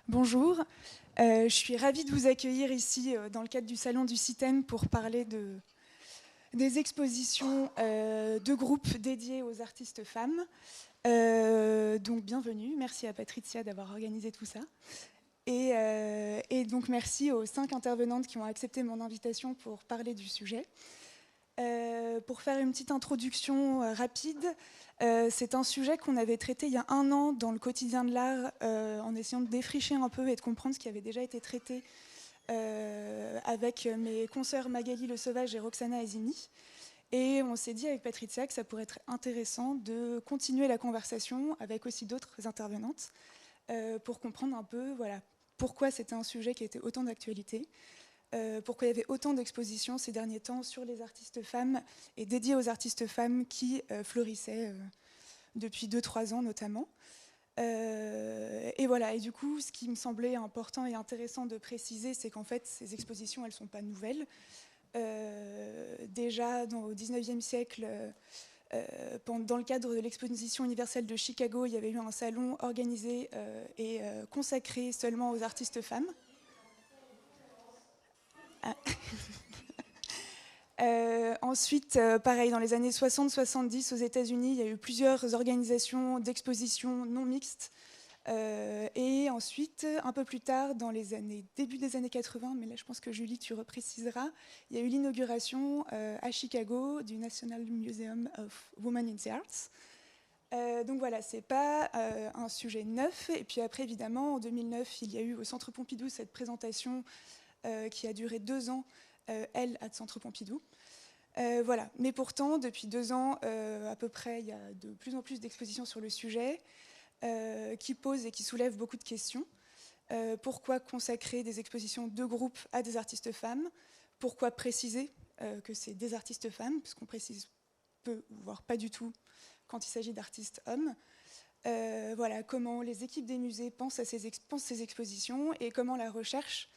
Bonjour, je suis ravie de vous accueillir ici dans le cadre du Salon du CITEM pour parler des expositions de groupes dédiés aux artistes femmes. Donc bienvenue, merci à Patricia d'avoir organisé tout ça. Et donc merci aux 5 intervenantes qui ont accepté mon invitation pour parler du sujet. Pour faire une petite introduction rapide, c'est un sujet qu'on avait traité il y a 1 an dans le quotidien de l'art en essayant de défricher un peu et de comprendre ce qui avait déjà été traité avec mes consoeurs Magali Le Sauvage et Roxana Azimi. Et on s'est dit avec Patricia que ça pourrait être intéressant de continuer la conversation avec aussi d'autres intervenantes pour comprendre un peu pourquoi c'était un sujet qui était autant d'actualité. Pourquoi il y avait autant d'expositions ces derniers temps sur les artistes femmes et dédiées aux artistes femmes qui fleurissaient depuis 2-3 ans notamment. Et voilà, et du coup, ce qui me semblait important et intéressant de préciser, c'est qu'en fait, ces expositions, elles ne sont pas nouvelles. Déjà au XIXe siècle, dans le cadre de l'exposition universelle de Chicago, il y avait eu un salon organisé et consacré seulement aux artistes femmes. Ensuite, pareil, dans les années 60-70 aux États-Unis, il y a eu plusieurs organisations d'expositions non mixtes. Et ensuite, un peu plus tard, début des années 80, mais là je pense que Julie, tu repréciseras, il y a eu l'inauguration à Chicago du National Museum of Women in the Arts. Donc voilà, c'est pas un sujet neuf. Et puis après, évidemment, en 2009, il y a eu au Centre Pompidou cette présentation qui a duré 2 ans, elle, à Centre Pompidou. Voilà. Mais pourtant, depuis 2 ans, à peu près, il y a de plus en plus d'expositions sur le sujet qui posent et qui soulèvent beaucoup de questions. Pourquoi consacrer des expositions de groupe à des artistes femmes? Pourquoi préciser que c'est des artistes femmes? Parce qu'on précise peu, voire pas du tout, quand il s'agit d'artistes hommes. Voilà, comment les équipes des musées pensent ces expositions et comment la recherche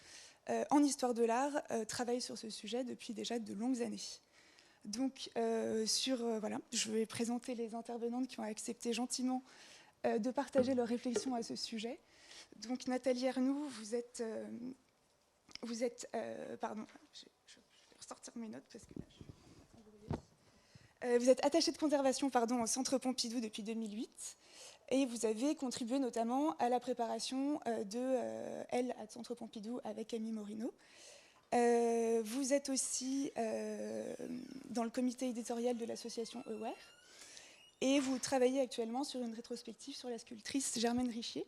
en histoire de l'art travaille sur ce sujet depuis déjà de longues années. Donc, voilà, je vais présenter les intervenantes qui ont accepté gentiment de partager leurs réflexions à ce sujet. Donc, Nathalie Arnoux, vous êtes pardon, je vais ressortir mes notes parce que là, vous êtes attachée de conservation au Centre Pompidou depuis 2008. Et vous avez contribué notamment à la préparation de Elle à Centre Pompidou avec Camille Morino. Vous êtes aussi dans le comité éditorial de l'association Aware. Et vous travaillez actuellement sur une rétrospective sur la sculptrice Germaine Richier.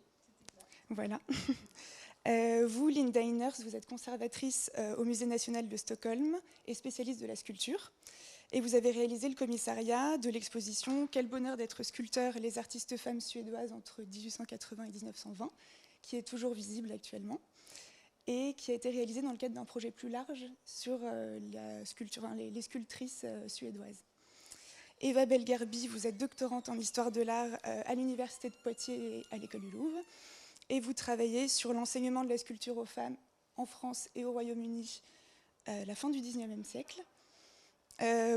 Voilà. Vous, Linda Einers, vous êtes conservatrice au Musée national de Stockholm et spécialiste de la sculpture. Et vous avez réalisé le commissariat de l'exposition « Quel bonheur d'être sculpteur, les artistes femmes suédoises entre 1880 et 1920 », qui est toujours visible actuellement, et qui a été réalisé dans le cadre d'un projet plus large sur la sculpture, les sculptrices suédoises. Eva Belgarbi, vous êtes doctorante en histoire de l'art à l'Université de Poitiers et à l'École du Louvre, et vous travaillez sur l'enseignement de la sculpture aux femmes en France et au Royaume-Uni à la fin du XIXe siècle.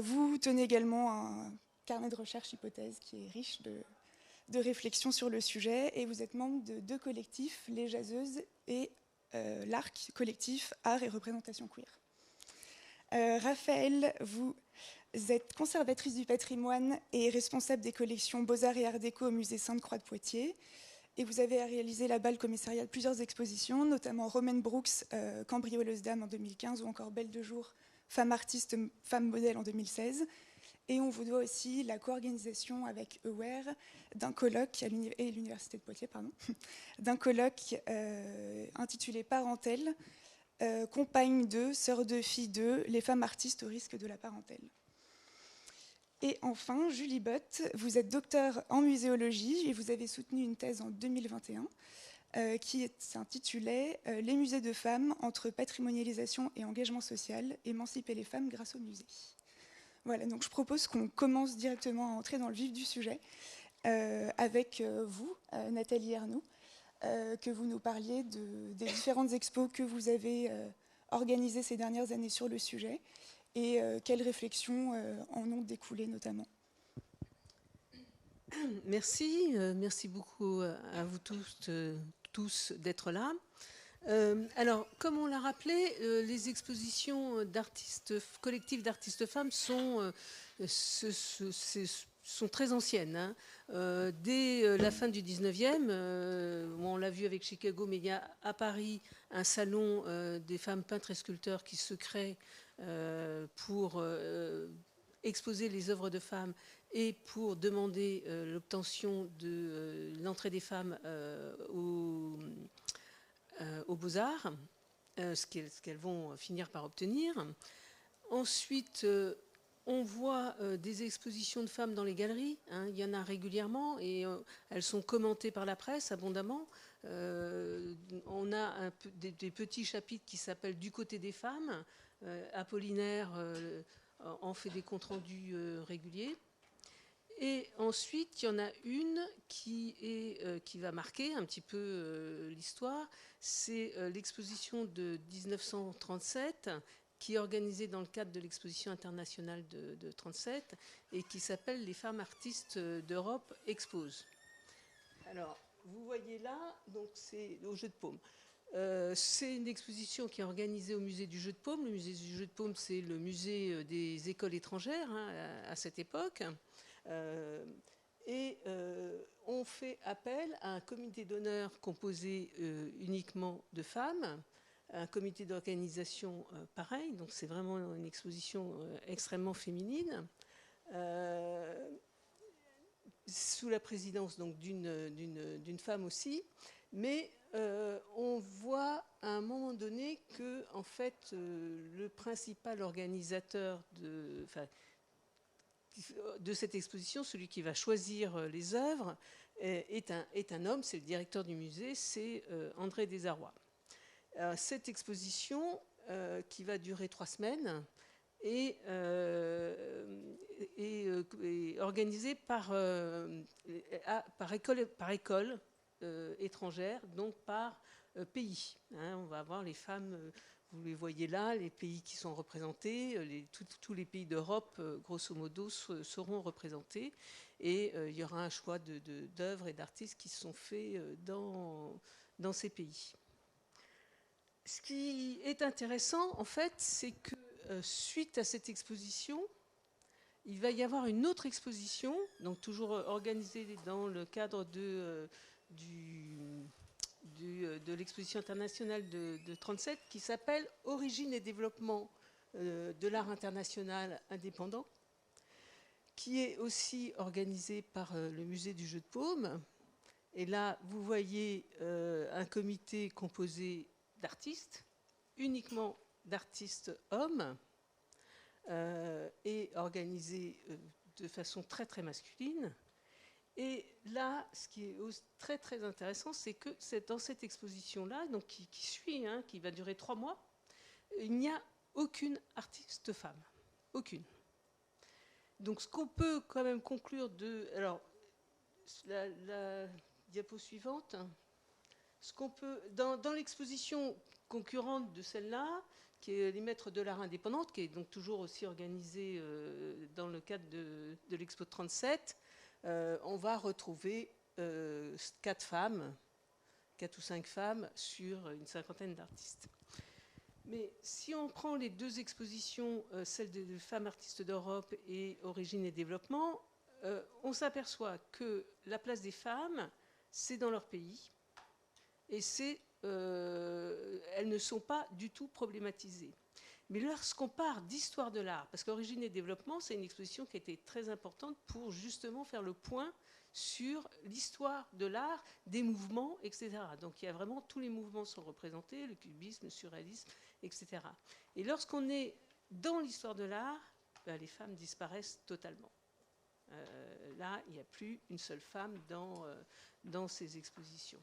Vous tenez également un carnet de recherche hypothèse qui est riche de réflexions sur le sujet, et vous êtes membre de 2 collectifs, Les Jaseuses et l'ARC, collectif Art et Représentation Queer. Raphaël, vous êtes conservatrice du patrimoine et responsable des collections Beaux-Arts et Art Déco au musée Sainte-Croix de Poitiers. Et vous avez réalisé là-bas le commissariat de plusieurs expositions, notamment Romaine Brooks, Cambrioleuse d'âme en 2015, ou encore Belle de jour, Femme artiste, femme modèle en 2016. Et on vous doit aussi la co-organisation avec Aware d'un colloque, et l'Université de Poitiers, d'un colloque intitulé Parentèle, compagne de, sœur de, fille de, les femmes artistes au risque de la parentèle. Et enfin, Julie Bott, vous êtes docteur en muséologie et vous avez soutenu une thèse en 2021 qui s'intitulait « Les musées de femmes entre patrimonialisation et engagement social, émanciper les femmes grâce aux musées ». Voilà, donc je propose qu'on commence directement à entrer dans le vif du sujet avec vous, Nathalie Arnoux, que vous nous parliez des différentes expos que vous avez organisées ces dernières années sur le sujet et quelles réflexions en ont découlé notamment. Merci beaucoup à vous tous tous d'être là. Alors, comme on l'a rappelé, les expositions collectives d'artistes femmes sont très anciennes. Hein. Dès la fin du 19e, on l'a vu avec Chicago, mais il y a à Paris un salon des femmes peintres et sculpteurs qui se crée pour exposer les œuvres de femmes et pour demander l'obtention de l'entrée des femmes aux Beaux-Arts, ce qu'elles vont finir par obtenir. Ensuite, on voit des expositions de femmes dans les galeries. Hein, il y en a régulièrement et elles sont commentées par la presse abondamment. On a des petits chapitres qui s'appellent « Du côté des femmes ». Apollinaire en fait des comptes rendus réguliers. Et ensuite, il y en a une qui va marquer un petit peu l'histoire. C'est l'exposition de 1937 qui est organisée dans le cadre de l'exposition internationale de 1937 et qui s'appelle « Les femmes artistes d'Europe exposent ». Alors, vous voyez là, donc c'est au Jeu de Paume. C'est une exposition qui est organisée au musée du Jeu de Paume. Le musée du Jeu de Paume, c'est le musée des écoles étrangères hein, à cette époque. On fait appel à un comité d'honneur composé uniquement de femmes, un comité d'organisation pareil, donc c'est vraiment une exposition extrêmement féminine, sous la présidence d'une femme aussi, mais on voit à un moment donné que en fait le principal organisateur de cette exposition, celui qui va choisir les œuvres, est un homme, c'est le directeur du musée, c'est André Desarrois. Cette exposition, qui va durer 3 semaines, est organisée par école étrangère, donc par pays. Hein, on va avoir les femmes, vous les voyez là, les pays qui sont représentés, tous les pays d'Europe, grosso modo, seront représentés. Et il y aura un choix d'œuvres et d'artistes qui sont faits dans ces pays. Ce qui est intéressant, en fait, c'est que suite à cette exposition, il va y avoir une autre exposition, donc toujours organisée dans le cadre de l'exposition internationale de 1937, qui s'appelle « Origine et développement de l'art international indépendant », qui est aussi organisée par le musée du Jeu de Paume. Et là, vous voyez un comité composé d'artistes, uniquement d'artistes hommes, et organisé de façon très très masculine. Et là, ce qui est très très intéressant, c'est que dans cette exposition-là, donc qui suit, hein, qui va durer 3 mois, il n'y a aucune artiste femme, aucune. Donc, ce qu'on peut quand même conclure de, alors, la diapo suivante. Ce qu'on peut, dans l'exposition concurrente de celle-là, qui est les Maîtres de l'art indépendante, qui est donc toujours aussi organisée dans le cadre de l'Expo de 37, on va retrouver 4 ou 5 femmes sur une 50aine d'artistes. Mais si on prend les 2 expositions, celle des femmes artistes d'Europe et Origine et développement, on s'aperçoit que la place des femmes, c'est dans leur pays, et elles ne sont pas du tout problématisées. Mais lorsqu'on part d'histoire de l'art, parce qu'Origine et développement, c'est une exposition qui a été très importante pour justement faire le point sur l'histoire de l'art, des mouvements, etc. Donc il y a vraiment tous les mouvements sont représentés, le cubisme, le surréalisme, etc. Et lorsqu'on est dans l'histoire de l'art, ben, les femmes disparaissent totalement. Là, il n'y a plus une seule femme dans ces expositions.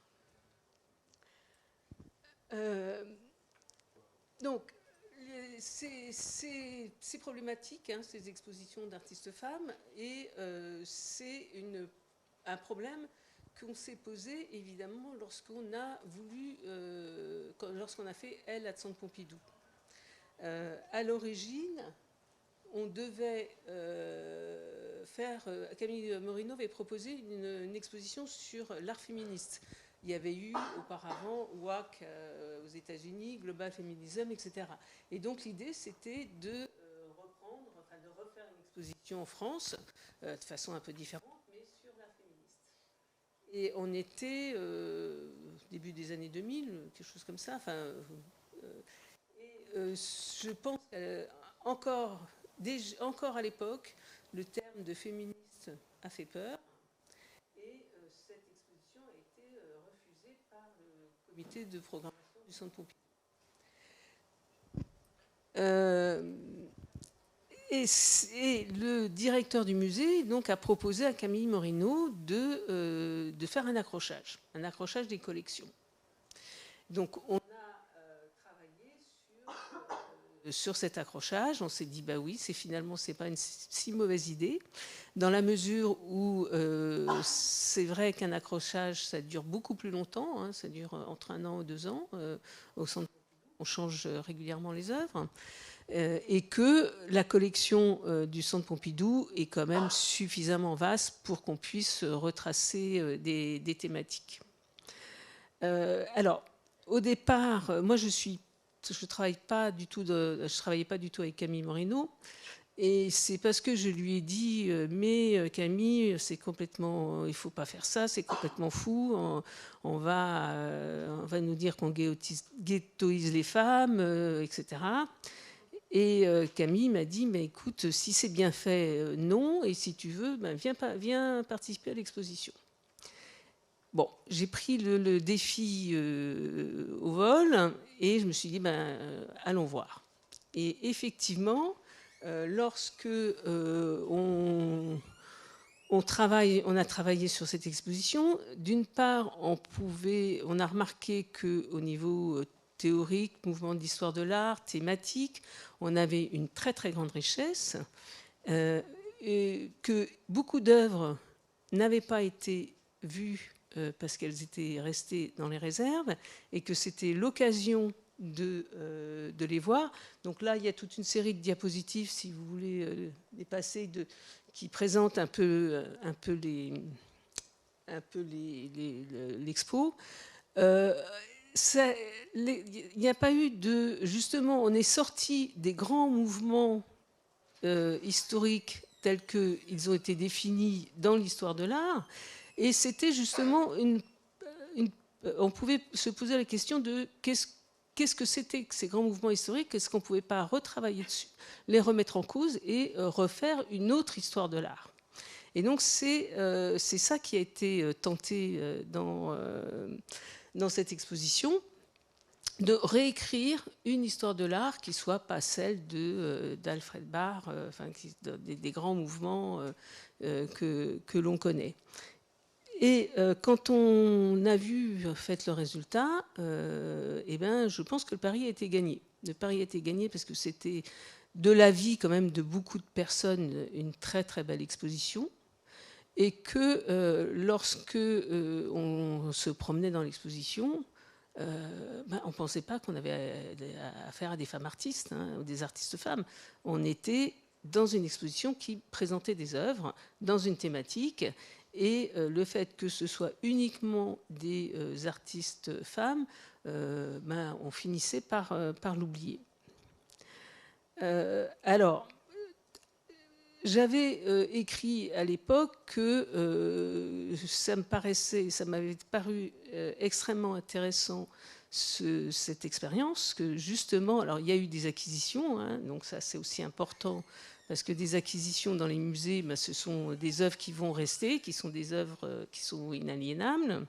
Donc, c'est problématique, hein, ces expositions d'artistes femmes, et c'est un problème qu'on s'est posé, évidemment, lorsqu'on a fait Elle à Centre Pompidou. À l'origine, on devait Camille Morino avait proposé une exposition sur l'art féministe. il y avait eu auparavant WAC aux États-Unis, Global Feminism, etc. Et donc l'idée, c'était de reprendre, enfin de refaire une exposition en France, de façon un peu différente, mais sur l'art féministe. Et on était début des années 2000, quelque chose comme ça. Enfin, je pense qu'encore à l'époque, le terme de féministe a fait peur. Cette exposition a été refusée par le comité de programmation du Centre Pompidou. Et le directeur du musée donc, a proposé à Camille Morino de faire un accrochage des collections. Donc on a travaillé sur cet accrochage. On s'est dit, bah oui, finalement, c'est pas une si mauvaise idée, dans la mesure où c'est vrai qu'un accrochage, ça dure beaucoup plus longtemps, hein, ça dure entre 1 an ou 2 ans. Au Centre Pompidou, on change régulièrement les œuvres. Et que la collection du Centre Pompidou est quand même suffisamment vaste pour qu'on puisse retracer des thématiques. Alors, au départ, moi je travaillais pas du tout avec Camille Morino, et c'est parce que je lui ai dit mais Camille, c'est complètement, il faut pas faire ça, c'est complètement fou, on va nous dire qu'on ghettoise les femmes, etc. Et Camille m'a dit, mais écoute, si c'est bien fait, non, et si tu veux, ben, viens participer à l'exposition. Bon, j'ai pris le défi au vol, et je me suis dit, ben, allons voir. Et effectivement, lorsque on a travaillé sur cette exposition, d'une part, on a remarqué qu'au niveau théorique, mouvement de l'histoire de l'art, thématique, on avait une très très grande richesse, et que beaucoup d'œuvres n'avaient pas été vues parce qu'elles étaient restées dans les réserves, et que c'était l'occasion de les voir. Donc là, il y a toute une série de diapositives, si vous voulez les passer, qui présentent un peu l'expo. Il n'y a pas eu de... Justement, on est sorti des grands mouvements historiques tels qu'ils ont été définis dans l'histoire de l'art, et c'était justement on pouvait se poser la question de qu'est-ce que c'était que ces grands mouvements historiques, est-ce qu'on ne pouvait pas retravailler dessus, les remettre en cause et refaire une autre histoire de l'art. Et donc c'est ça qui a été tenté dans cette exposition, de réécrire une histoire de l'art qui ne soit pas celle d'Alfred Barr, enfin, des grands mouvements que l'on connaît. Et quand on a vu fait le résultat, eh ben, je pense que le pari a été gagné. Le pari a été gagné parce que c'était, de l'avis quand même de beaucoup de personnes, une très très belle exposition, et que lorsque on se promenait dans l'exposition, ben, on ne pensait pas qu'on avait affaire à des femmes artistes, hein, ou des artistes femmes. On était dans une exposition qui présentait des œuvres dans une thématique, et le fait que ce soit uniquement des artistes femmes, ben, on finissait par l'oublier. Alors, j'avais écrit à l'époque que ça m'avait paru extrêmement intéressant cette expérience, que justement, alors il y a eu des acquisitions, hein, donc ça c'est aussi important, parce que des acquisitions dans les musées, ben, ce sont des œuvres qui vont rester, qui sont des œuvres qui sont inaliénables.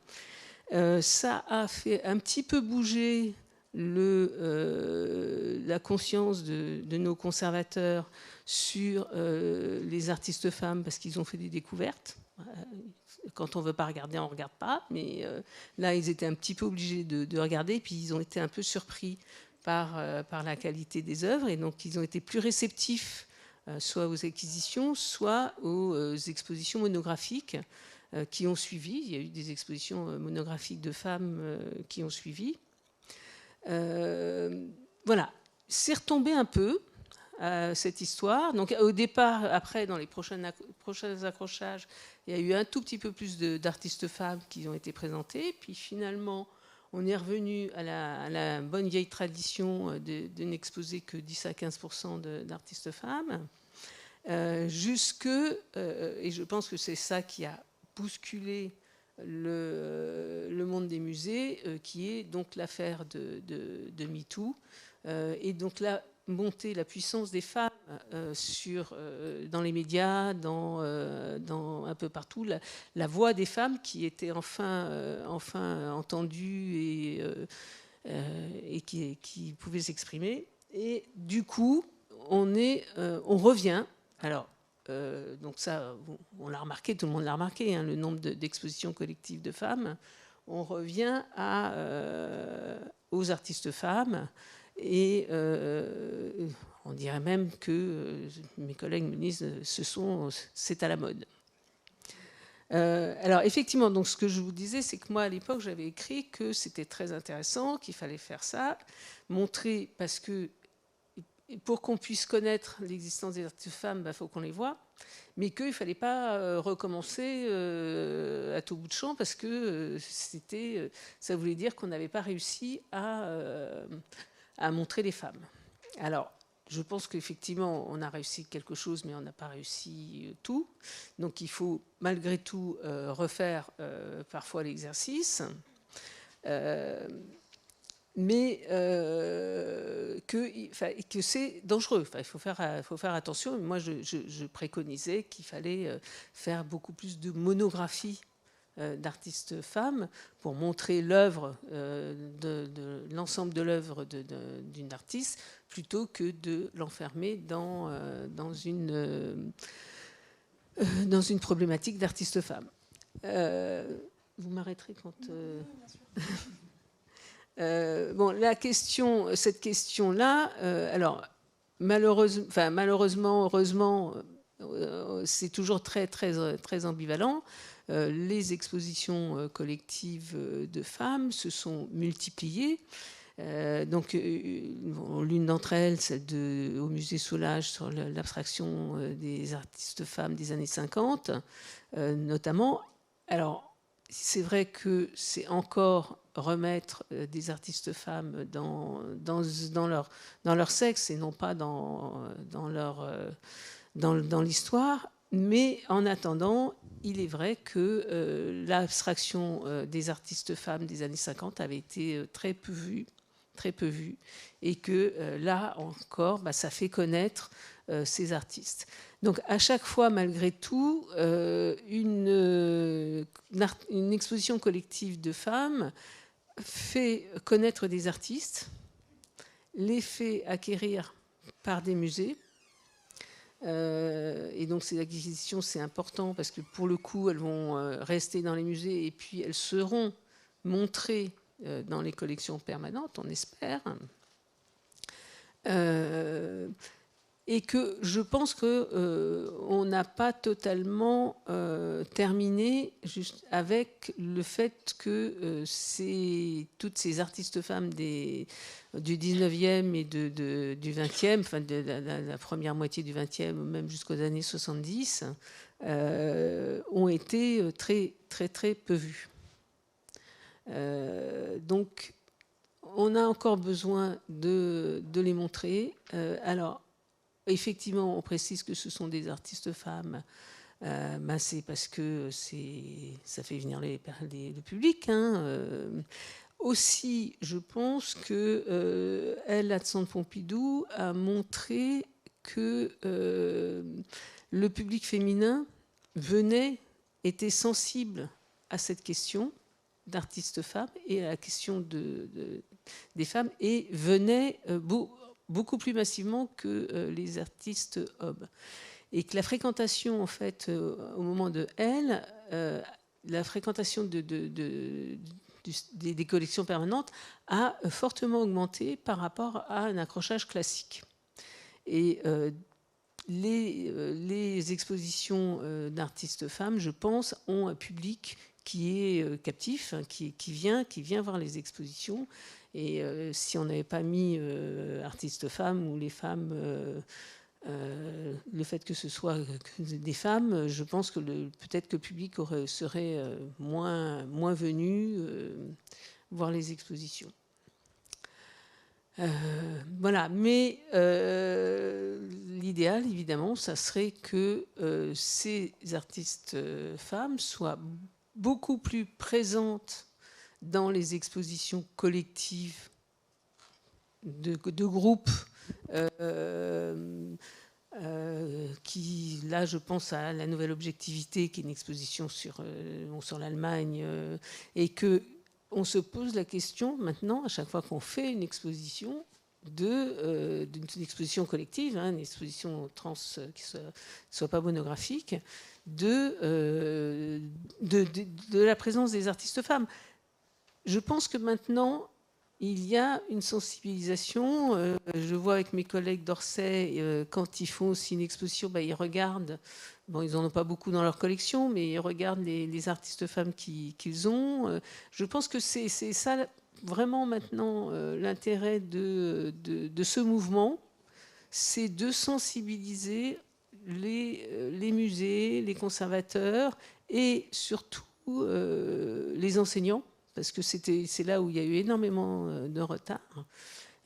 Ça a fait un petit peu bouger la conscience de nos conservateurs sur les artistes femmes, parce qu'ils ont fait des découvertes. Quand on ne veut pas regarder, on ne regarde pas. Mais là, ils étaient un petit peu obligés de regarder. Puis ils ont été un peu surpris par la qualité des œuvres. Et donc, ils ont été plus réceptifs soit aux acquisitions, soit aux expositions monographiques qui ont suivi. Il y a eu des expositions monographiques de femmes qui ont suivi. Voilà. C'est retombé un peu cette histoire. Donc au départ, après, dans les prochains accrochages, il y a eu un tout petit peu plus d'artistes femmes qui ont été présentés. Puis finalement, on est revenu à la bonne vieille tradition de n'exposer que 10 à 15% d'artistes femmes. Et je pense que c'est ça qui a bousculé le monde des musées, qui est donc l'affaire de MeToo, et donc la montée, la puissance des femmes dans les médias, un peu partout, la voix des femmes qui était enfin entendue et qui pouvait s'exprimer. Et du coup, on revient. Alors, donc ça, on l'a remarqué, tout le monde l'a remarqué, hein, le nombre d'expositions collectives de femmes. On revient aux artistes femmes et on dirait même que mes collègues me disent c'est à la mode. Alors effectivement, donc ce que je vous disais, c'est que moi à l'époque j'avais écrit que c'était très intéressant, qu'il fallait faire ça, montrer, parce que pour qu'on puisse connaître l'existence des artistes femmes, il faut qu'on les voit, mais qu'il ne fallait pas recommencer à tout bout de champ, parce que ça voulait dire qu'on n'avait pas réussi à montrer les femmes. Alors, je pense qu'effectivement, on a réussi quelque chose, mais on n'a pas réussi tout. Donc, il faut malgré tout refaire parfois l'exercice. Mais que c'est dangereux. Enfin, il faut faire attention. Moi, je préconisais qu'il fallait faire beaucoup plus de monographies d'artistes femmes pour montrer l'œuvre, l'ensemble de l'œuvre d'une artiste, plutôt que de l'enfermer dans une problématique d'artiste femme. Vous m'arrêterez quand... bon, cette question-là, alors malheureusement, heureusement, c'est toujours très ambivalent. Les expositions collectives de femmes se sont multipliées. Donc, l'une d'entre elles, celle au musée Soulage sur l'abstraction des artistes femmes des années 50, notamment. Alors, c'est vrai que c'est encore remettre des artistes femmes dans leur sexe et non pas dans l'histoire. Mais en attendant, il est vrai que l'abstraction des artistes femmes des années 50 avait été très peu vue, et que là encore, ça fait connaître ces artistes. Donc à chaque fois, malgré tout, une exposition collective de femmes fait connaître des artistes, les fait acquérir par des musées. Et donc ces acquisitions, c'est important parce que pour le coup, elles vont rester dans les musées et puis elles seront montrées dans les collections permanentes, on espère. Et que je pense qu'on n'a pas totalement terminé juste avec le fait que toutes ces artistes femmes du 19e et du 20e, enfin de la première moitié du 20e, même jusqu'aux années 70, ont été très peu vues. Donc, on a encore besoin de les montrer. Alors, effectivement, on précise que ce sont des artistes femmes. C'est parce que ça fait venir le public. Aussi, je pense que elle, à Centre Pompidou, a montré que le public féminin était sensible à cette question d'artistes femmes et à la question des femmes, et venait beaucoup plus massivement que les artistes hommes. Et que la fréquentation, en fait, au moment de elle, la fréquentation des collections permanentes a fortement augmenté par rapport à un accrochage classique. Et les expositions d'artistes femmes, je pense, ont un public qui est captif, hein, qui vient voir les expositions. Et si on n'avait pas mis artistes femmes ou les femmes, le fait que ce soit des femmes, je pense que peut-être que le public serait moins venu voir les expositions. Voilà, mais l'idéal, évidemment, ça serait que ces artistes femmes soient beaucoup plus présentes dans les expositions collectives de groupes qui, là, je pense à la Nouvelle Objectivité, qui est une exposition sur l'Allemagne, et qu'on se pose la question maintenant, à chaque fois qu'on fait une exposition, d'une exposition collective, hein, une exposition trans qui ne soit pas monographique, de la présence des artistes femmes. Je pense que maintenant, il y a une sensibilisation. Je vois avec mes collègues d'Orsay, quand ils font aussi une exposition, ils regardent, ils n'en ont pas beaucoup dans leur collection, mais ils regardent les artistes femmes qu'ils ont. Je pense que c'est ça vraiment maintenant l'intérêt de ce mouvement, c'est de sensibiliser les musées, les conservateurs et surtout les enseignants, parce que c'est là où il y a eu énormément de retard.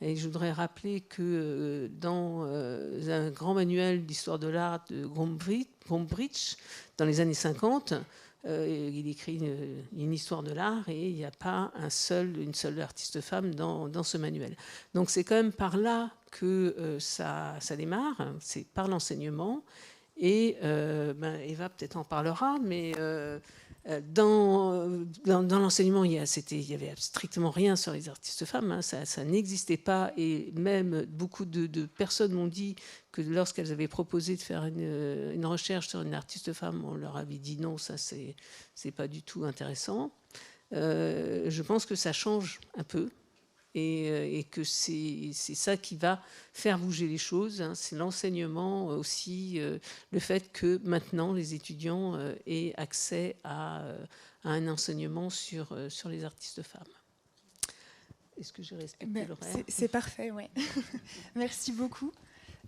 Et je voudrais rappeler que dans un grand manuel d'histoire de l'art de Gombrich, dans les années 50, il écrit une histoire de l'art et il n'y a pas une seule artiste femme dans ce manuel. Donc c'est quand même par là que ça démarre, c'est par l'enseignement. Et Eva peut-être en parlera, mais dans l'enseignement, il y avait strictement rien sur les artistes femmes, hein, ça n'existait pas, et même beaucoup de personnes m'ont dit que lorsqu'elles avaient proposé de faire une recherche sur une artiste femme, on leur avait dit non, ça c'est pas du tout intéressant. Je pense que ça change un peu, et que c'est ça qui va faire bouger les choses, hein. C'est l'enseignement aussi, le fait que maintenant les étudiants aient accès à un enseignement sur les artistes femmes. Est-ce que j'ai respecté l'horaire ? C'est parfait, oui. Merci beaucoup.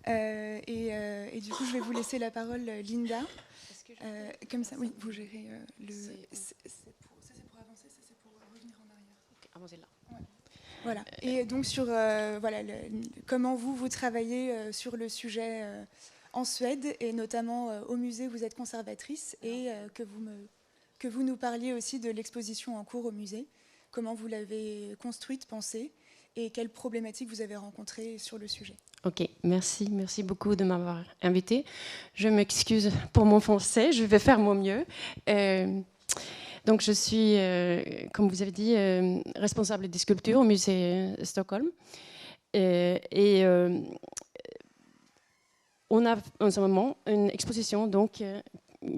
Et du coup, je vais vous laisser la parole, Linda. Comme ça, oui, vous gérez le... Ça, c'est pour avancer, ça, c'est pour revenir en arrière. Okay, avancez là. Ouais. Voilà. Et donc, sur comment vous travaillez sur le sujet en Suède, et notamment au musée, vous êtes conservatrice, et que vous nous parliez aussi de l'exposition en cours au musée. Comment vous l'avez construite, pensée, et quelles problématiques vous avez rencontrées sur le sujet. Ok, merci beaucoup de m'avoir invitée. Je m'excuse pour mon français, je vais faire mon mieux. Donc je suis, comme vous avez dit, responsable des sculptures au musée Stockholm. On a en ce moment une exposition donc,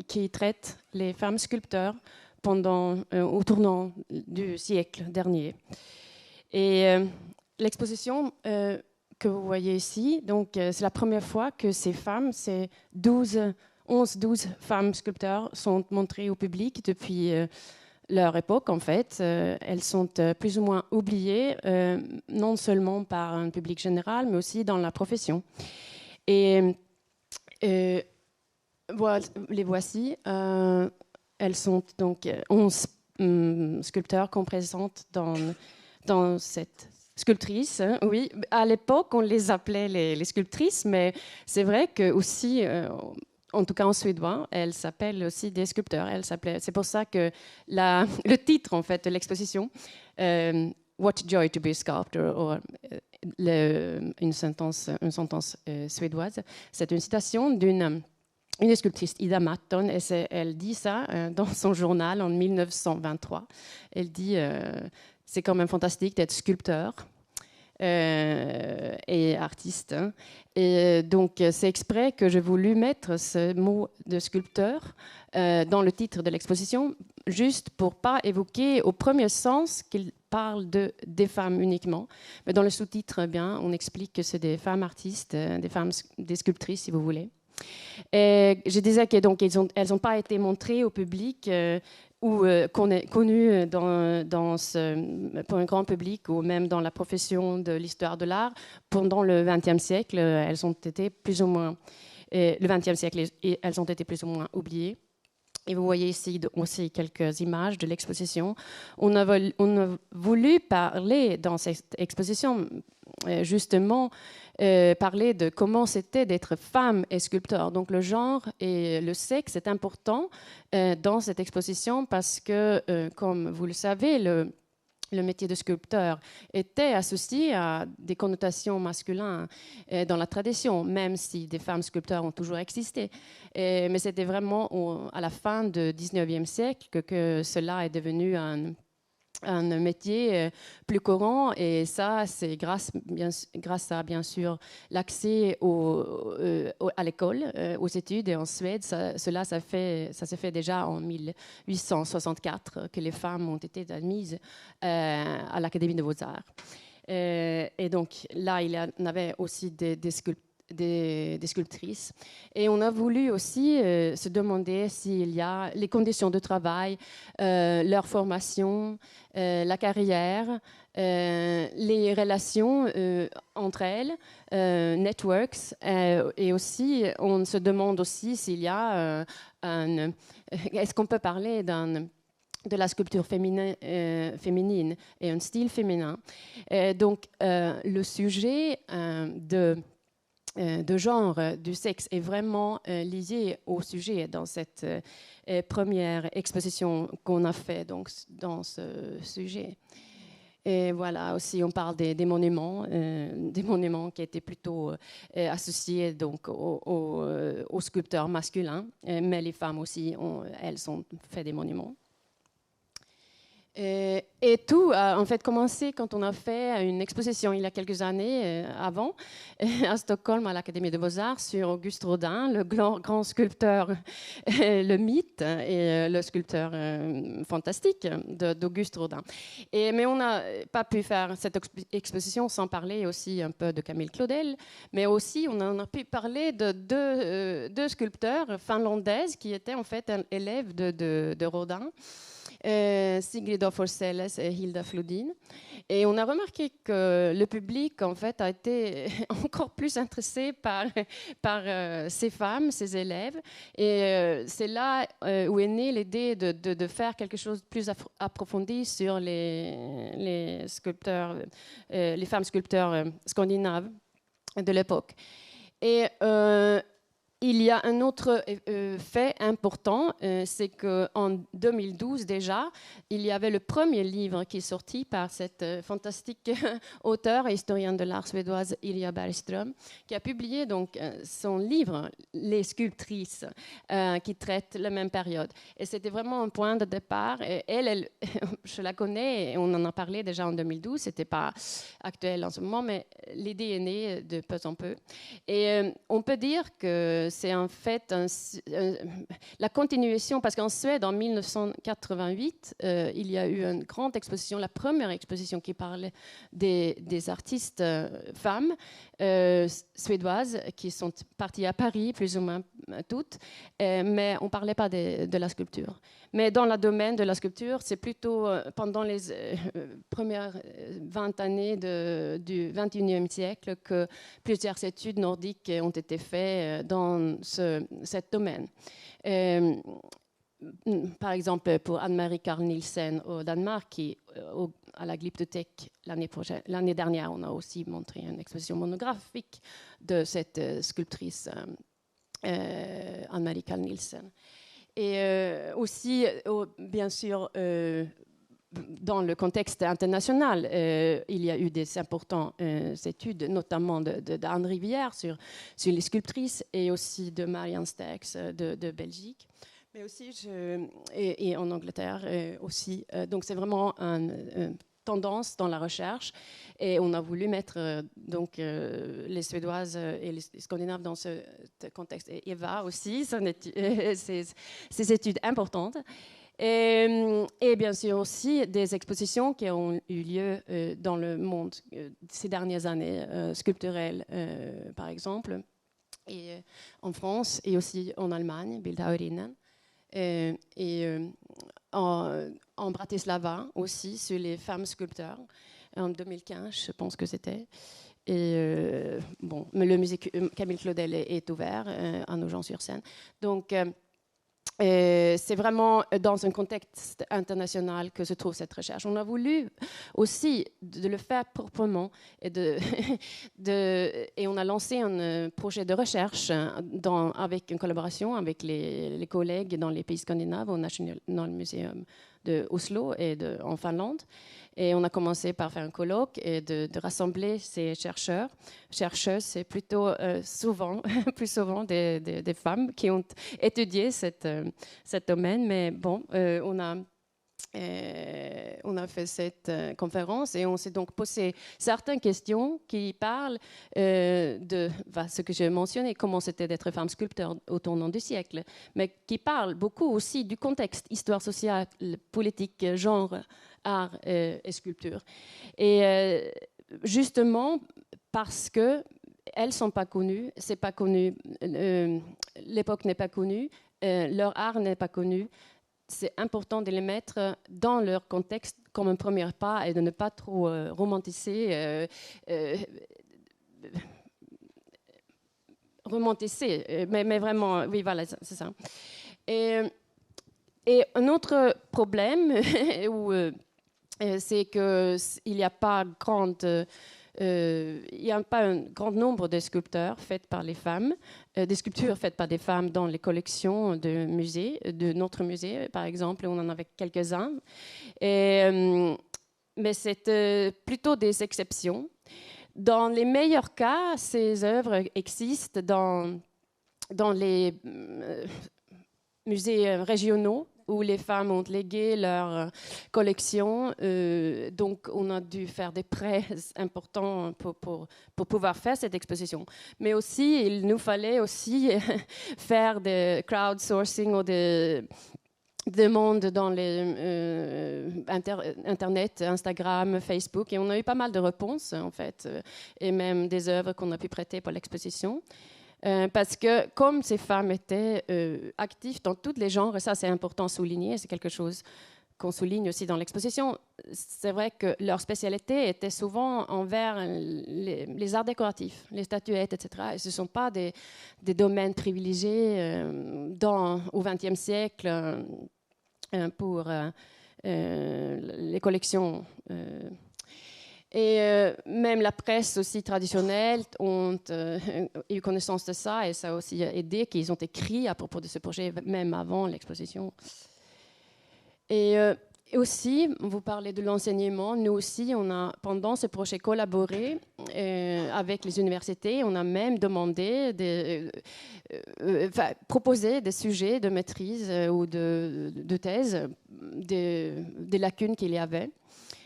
qui traite les femmes sculpteurs au tournant du siècle dernier. Et l'exposition que vous voyez ici, donc c'est la première fois que ces femmes, ces 11-12 femmes sculpteurs sont montrées au public depuis leur époque, en fait. Elles sont plus ou moins oubliées, non seulement par un public général, mais aussi dans la profession. Et les voici. Elles sont donc 11 sculpteurs qu'on présente dans cette sculptrice. Hein, oui, à l'époque, on les appelait les sculptrices, mais c'est vrai que aussi, en tout cas en suédois, elles s'appellent aussi des sculpteurs. C'est pour ça que le titre, en fait, de l'exposition, What Joy to be a Sculptor, ou une sentence suédoise, c'est une citation d'une sculptrice, Ida Matton, et elle dit ça dans son journal en 1923. Elle dit c'est quand même fantastique d'être sculpteur et artiste. Hein. Et donc, c'est exprès que j'ai voulu mettre ce mot de sculpteur dans le titre de l'exposition, juste pour ne pas évoquer au premier sens qu'il parle des femmes uniquement. Mais dans le sous-titre, bien, on explique que c'est des femmes artistes, des sculptrices, si vous voulez. Et je disais qu'elles n'ont pas été montrées au public connues pour un grand public ou même dans la profession de l'histoire de l'art pendant le XXe siècle. Elles ont été plus ou moins, le XXe siècle, elles ont été plus ou moins oubliées. Et vous voyez ici aussi quelques images de l'exposition. On a voulu parler dans cette exposition, justement, parler de comment c'était d'être femme et sculpteur. Donc le genre et le sexe est important dans cette exposition parce que, comme vous le savez, le métier de sculpteur était associé à des connotations masculines dans la tradition, même si des femmes sculpteurs ont toujours existé. Mais c'était vraiment à la fin du 19e siècle que cela est devenu un métier plus courant, et ça, c'est grâce à, bien sûr, l'accès à l'école, aux études. Et en Suède, ça s'est fait déjà en 1864 que les femmes ont été admises à l'Académie des Beaux-Arts. Et donc là, il y en avait aussi des sculptrices. Et on a voulu aussi se demander s'il y a les conditions de travail, leur formation, la carrière, les relations entre elles, networks, et aussi on se demande aussi s'il y a est-ce qu'on peut parler de la sculpture féminine et un style féminin. Donc le sujet de genre, du sexe est vraiment lié au sujet dans cette première exposition qu'on a fait donc, dans ce sujet. Et voilà, aussi on parle des monuments qui étaient plutôt associés donc, aux sculpteurs masculins, mais les femmes aussi, elles ont fait des monuments. Et tout a en fait commencé quand on a fait une exposition il y a quelques années avant à Stockholm à l'Académie des Beaux-Arts sur Auguste Rodin, le grand sculpteur, le mythe et le sculpteur fantastique d'Auguste Rodin. Mais on n'a pas pu faire cette exposition sans parler aussi un peu de Camille Claudel, mais aussi on en a pu parler de deux sculpteurs finlandaises qui étaient en fait élèves de Rodin. Sigrid af Forselles et Hilda Flodin. Et on a remarqué que le public, en fait, a été encore plus intéressé par ces femmes, ces élèves. Et c'est là où est née l'idée de faire quelque chose de plus approfondi sur les sculpteurs, les femmes sculpteurs scandinaves de l'époque. Et il y a un autre fait important, c'est qu'en 2012 déjà, il y avait le premier livre qui est sorti par cette fantastique auteure et historienne de l'art suédoise Ilja Bergström, qui a publié donc son livre Les sculptrices, qui traite la même période. Et c'était vraiment un point de départ. Et elle, je la connais, et on en a parlé déjà en 2012, c'était pas actuel en ce moment, mais l'idée est née de peu en peu. Et on peut dire que c'est en fait la continuation, parce qu'en Suède, en 1988, il y a eu une grande exposition, la première exposition qui parlait des artistes femmes suédoises qui sont parties à Paris, plus ou moins toutes, mais on ne parlait pas de la sculpture. Mais dans le domaine de la sculpture, c'est plutôt pendant les premières 20 années du XXIe siècle que plusieurs études nordiques ont été faites dans ce domaine. Par exemple, pour Anne-Marie Carl Nielsen au Danemark, qui à la Glyptothèque l'année dernière, on a aussi montré une exposition monographique de cette sculptrice Anne-Marie Carl Nielsen. Et aussi, bien sûr, dans le contexte international, il y a eu des importantes études, notamment d'Anne Rivière sur les sculptrices, et aussi de Marianne Sterks de Belgique, mais aussi et en Angleterre aussi. Donc c'est vraiment une tendance dans la recherche, et on a voulu mettre donc les Suédoises et les Scandinaves dans ce contexte. Et Eva aussi, ses études importantes. Et bien sûr aussi des expositions qui ont eu lieu dans le monde ces dernières années, sculpturelles par exemple, et en France et aussi en Allemagne, Bildhauerinnen. et en Bratislava aussi, sur les femmes sculpteurs, en 2015, je pense que c'était. Et bon, mais le musée Camille Claudel est ouvert à Nogent-sur-Seine. Donc, c'est vraiment dans un contexte international que se trouve cette recherche. On a voulu aussi de le faire proprement et, et on a lancé un projet de recherche avec une collaboration avec les collègues dans les pays scandinaves au National Museum de Oslo et en Finlande. Et on a commencé par faire un colloque et de rassembler ces chercheuses, c'est plutôt plus souvent des femmes qui ont étudié cet domaine. Mais bon, on a fait cette conférence et on s'est donc posé certaines questions qui parlent de ce que j'ai mentionné, comment c'était d'être femme sculpteur au tournant du siècle, mais qui parlent beaucoup aussi du contexte, histoire sociale, politique, genre, art et sculpture. Et justement, parce qu'elles ne sont pas connues, c'est pas connu, l'époque n'est pas connue, leur art n'est pas connu, c'est important de les mettre dans leur contexte comme un premier pas et de ne pas trop romantiser, mais vraiment, oui, voilà, c'est ça. Et un autre problème, c'est qu'il n'y a pas un grand nombre de sculpteurs faits par les femmes, des sculptures faites par des femmes dans les collections de musées, de notre musée par exemple, on en avait quelques-uns. Mais c'est plutôt des exceptions. Dans les meilleurs cas, ces œuvres existent dans les musées régionaux où les femmes ont légué leur collection. Donc, on a dû faire des prêts importants pour pouvoir faire cette exposition. Mais aussi, il nous fallait aussi faire des crowdsourcing ou des demandes dans les Internet, Instagram, Facebook. Et on a eu pas mal de réponses, en fait, et même des œuvres qu'on a pu prêter pour l'exposition. Parce que comme ces femmes étaient actives dans tous les genres, et ça c'est important à souligner, c'est quelque chose qu'on souligne aussi dans l'exposition, c'est vrai que leur spécialité était souvent envers les arts décoratifs, les statuettes, etc. Et ce ne sont pas des domaines privilégiés au XXe siècle pour les collections. Et même la presse aussi traditionnelle ont eu connaissance de ça et ça a aussi aidé qu'ils ont écrit à propos de ce projet même avant l'exposition. Et aussi, vous parlez de l'enseignement, nous aussi, on a pendant ce projet collaboré avec les universités, on a même demandé, proposé des sujets de maîtrise ou de thèse, des lacunes qu'il y avait.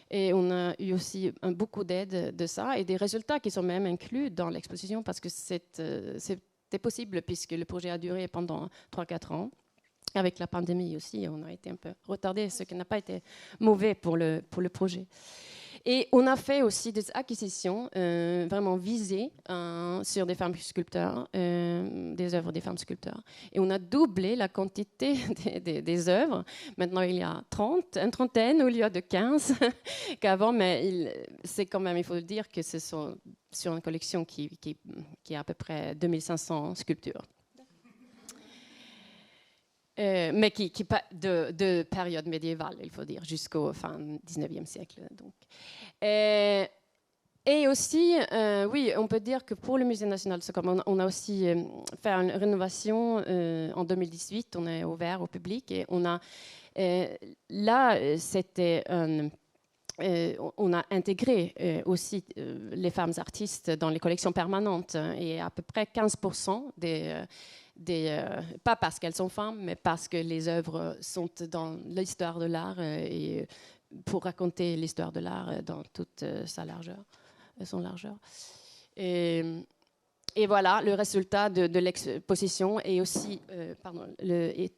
Et on a eu aussi beaucoup d'aide de ça et des résultats qui sont même inclus dans l'exposition parce que c'était possible puisque le projet a duré pendant 3-4 ans. Avec la pandémie aussi, on a été un peu retardé, ce qui n'a pas été mauvais pour le projet. Et on a fait aussi des acquisitions vraiment visées sur des femmes sculpteurs, des œuvres des femmes sculpteurs. Et on a doublé la quantité des œuvres. Maintenant, il y a une trentaine au lieu de 15 qu'avant, mais c'est quand même, il faut le dire, que ce sont sur une collection qui a à peu près 2500 sculptures. Mais qui pas de période médiévale, il faut dire, jusqu'au fin 19e siècle. Donc. Et aussi, oui, on peut dire que pour le Musée national de Stockholm, on a aussi fait une rénovation en 2018. On est ouvert au public et on a là, c'était on a intégré aussi les femmes artistes dans les collections permanentes et à peu près 15% pas parce qu'elles sont femmes, mais parce que les œuvres sont dans l'histoire de l'art et pour raconter l'histoire de l'art dans toute son largeur. Et voilà, le résultat de l'exposition est aussi,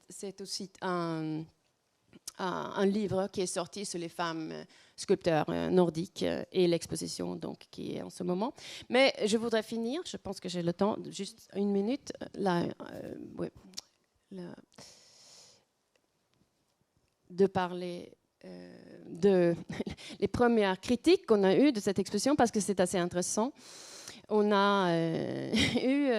c'est aussi un livre qui est sorti sur les femmes sculpteurs nordiques et l'exposition donc, qui est en ce moment. Mais je voudrais finir, je pense que j'ai le temps, juste une minute. Là, ouais, de parler de les premières critiques qu'on a eues de cette exposition parce que c'est assez intéressant. On a eu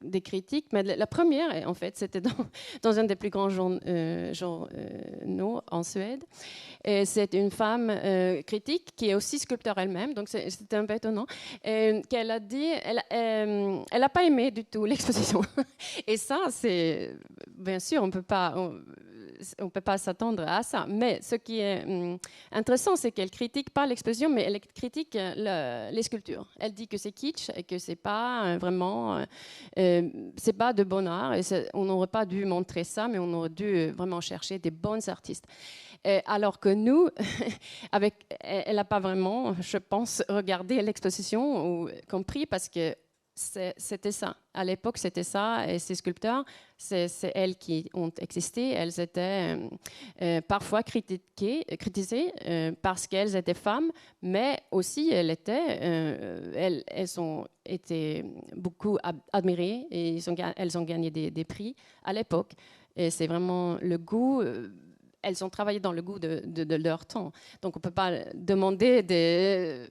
des critiques, mais la première, en fait, c'était dans un des plus grands journaux en Suède. Et c'est une femme critique qui est aussi sculpteur elle-même, donc c'était un peu étonnant, qu'elle a dit, elle n'a pas aimé du tout l'exposition. Et ça, c'est, bien sûr, on ne peut pas s'attendre à ça. Mais ce qui est intéressant, c'est qu'elle critique pas l'exposition, mais elle critique les sculptures. Elle dit que c'est kitsch et que c'est pas vraiment, c'est pas de bon art. Et on n'aurait pas dû montrer ça, mais on aurait dû vraiment chercher des bons artistes. Alors que nous, elle n'a pas vraiment, je pense, regardé l'exposition ou compris parce que c'était ça. À l'époque, c'était ça. Et ces sculpteurs, c'est elles qui ont existé. Elles étaient parfois critiquées parce qu'elles étaient femmes, mais aussi elles ont été beaucoup admirées et elles ont gagné des prix à l'époque. Et c'est vraiment le goût. Elles ont travaillé dans le goût de leur temps. Donc, on ne peut pas demander des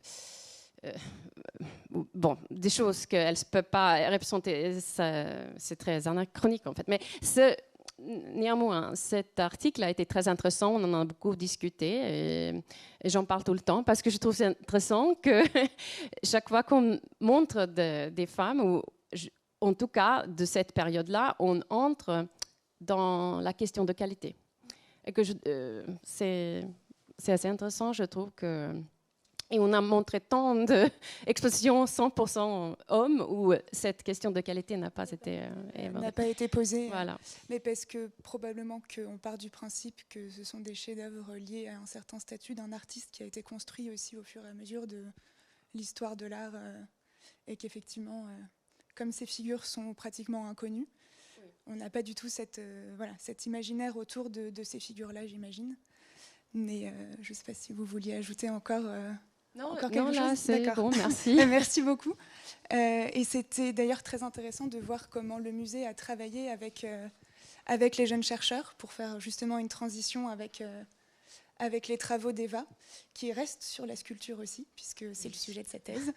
choses qu'elles ne peuvent pas représenter. C'est très anachronique, en fait. Mais néanmoins, cet article a été très intéressant. On en a beaucoup discuté et j'en parle tout le temps parce que je trouve c'est intéressant que chaque fois qu'on montre des femmes, ou en tout cas de cette période-là, on entre dans la question de qualité. Et que c'est assez intéressant, je trouve que. Et on a montré tant d'expositions 100% hommes où cette question de qualité n'a pas été n'a pas été posée. Voilà. Mais parce que probablement qu'on part du principe que ce sont des chefs-d'œuvre liés à un certain statut d'un artiste qui a été construit aussi au fur et à mesure de l'histoire de l'art et qu'effectivement, comme ces figures sont pratiquement inconnues, on n'a pas du tout cet imaginaire autour de ces figures-là, j'imagine. Mais je ne sais pas si vous vouliez ajouter encore quelque chose. Là, c'est bon, merci. Merci beaucoup. Et c'était d'ailleurs très intéressant de voir comment le musée a travaillé avec les jeunes chercheurs pour faire justement une transition avec les travaux d'Eva, qui reste sur la sculpture aussi, puisque c'est le sujet de sa thèse.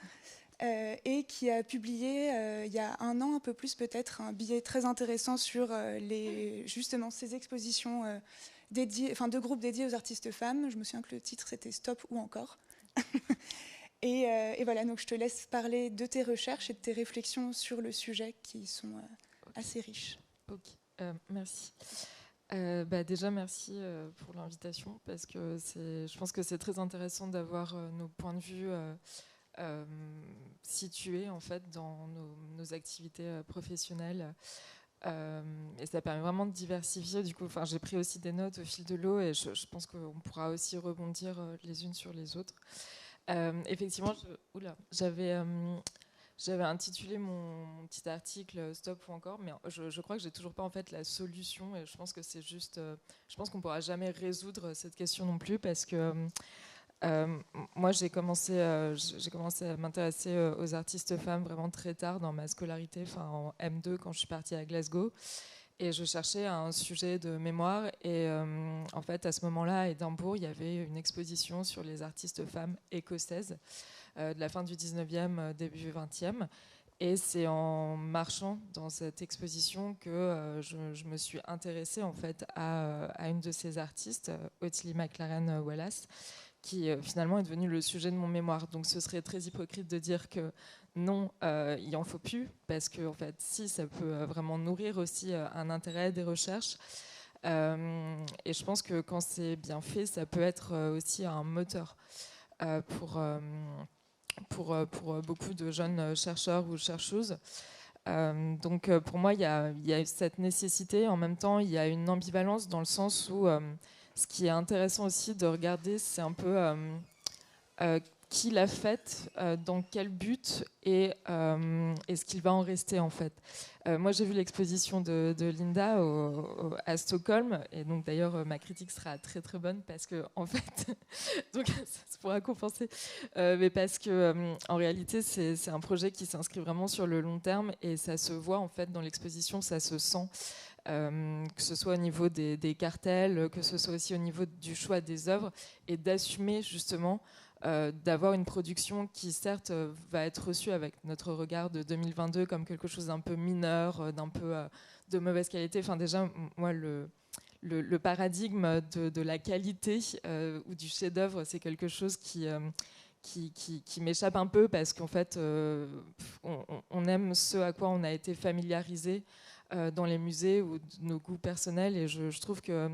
Et qui a publié il y a un an, un peu plus peut-être, un billet très intéressant sur justement ces expositions de groupes dédiés aux artistes femmes. Je me souviens que le titre c'était Stop ou encore. et voilà, donc je te laisse parler de tes recherches et de tes réflexions sur le sujet qui sont assez riches. Ok, merci. Déjà, merci pour l'invitation parce que je pense que c'est très intéressant d'avoir nos points de vue situés en fait dans nos activités professionnelles et ça permet vraiment de diversifier. Du coup, j'ai pris aussi des notes au fil de l'eau et je pense qu'on pourra aussi rebondir les unes sur les autres. Effectivement, j'avais intitulé mon petit article Stop ou encore, mais je crois que j'ai toujours pas en fait la solution et je pense que c'est juste, je pense qu'on pourra jamais résoudre cette question non plus parce que moi, j'ai commencé à m'intéresser aux artistes femmes vraiment très tard dans ma scolarité, en M2 quand je suis partie à Glasgow. Et je cherchais un sujet de mémoire. Et en fait, à ce moment-là, à Édimbourg, il y avait une exposition sur les artistes femmes écossaises de la fin du 19e, début 20e. Et c'est en marchant dans cette exposition que je me suis intéressée en fait, à une de ces artistes, Ottilie McLaren Wallace, qui finalement est devenu le sujet de mon mémoire. Donc ce serait très hypocrite de dire que non, il n'en faut plus, parce que en fait, si, ça peut vraiment nourrir aussi un intérêt des recherches. Et je pense que quand c'est bien fait, ça peut être aussi un moteur pour beaucoup de jeunes chercheurs ou chercheuses. Donc pour moi, il y a cette nécessité. En même temps, il y a une ambivalence dans le sens où ce qui est intéressant aussi de regarder, c'est un peu qui l'a faite, dans quel but et ce qu'il va en rester en fait. Moi j'ai vu l'exposition de Linda à Stockholm et donc d'ailleurs ma critique sera très très bonne parce que en fait donc ça pourra compenser mais parce que en réalité c'est un projet qui s'inscrit vraiment sur le long terme et ça se voit en fait dans l'exposition, ça se sent. que ce soit au niveau des cartels, que ce soit aussi au niveau du choix des œuvres, et d'assumer justement d'avoir une production qui certes va être reçue avec notre regard de 2022 comme quelque chose d'un peu mineur, d'un peu de mauvaise qualité. Enfin déjà, moi, le paradigme de la qualité ou du chef-d'œuvre, c'est quelque chose qui m'échappe un peu, parce qu'en fait, on aime ce à quoi on a été familiarisé dans les musées ou nos goûts personnels, et je trouve que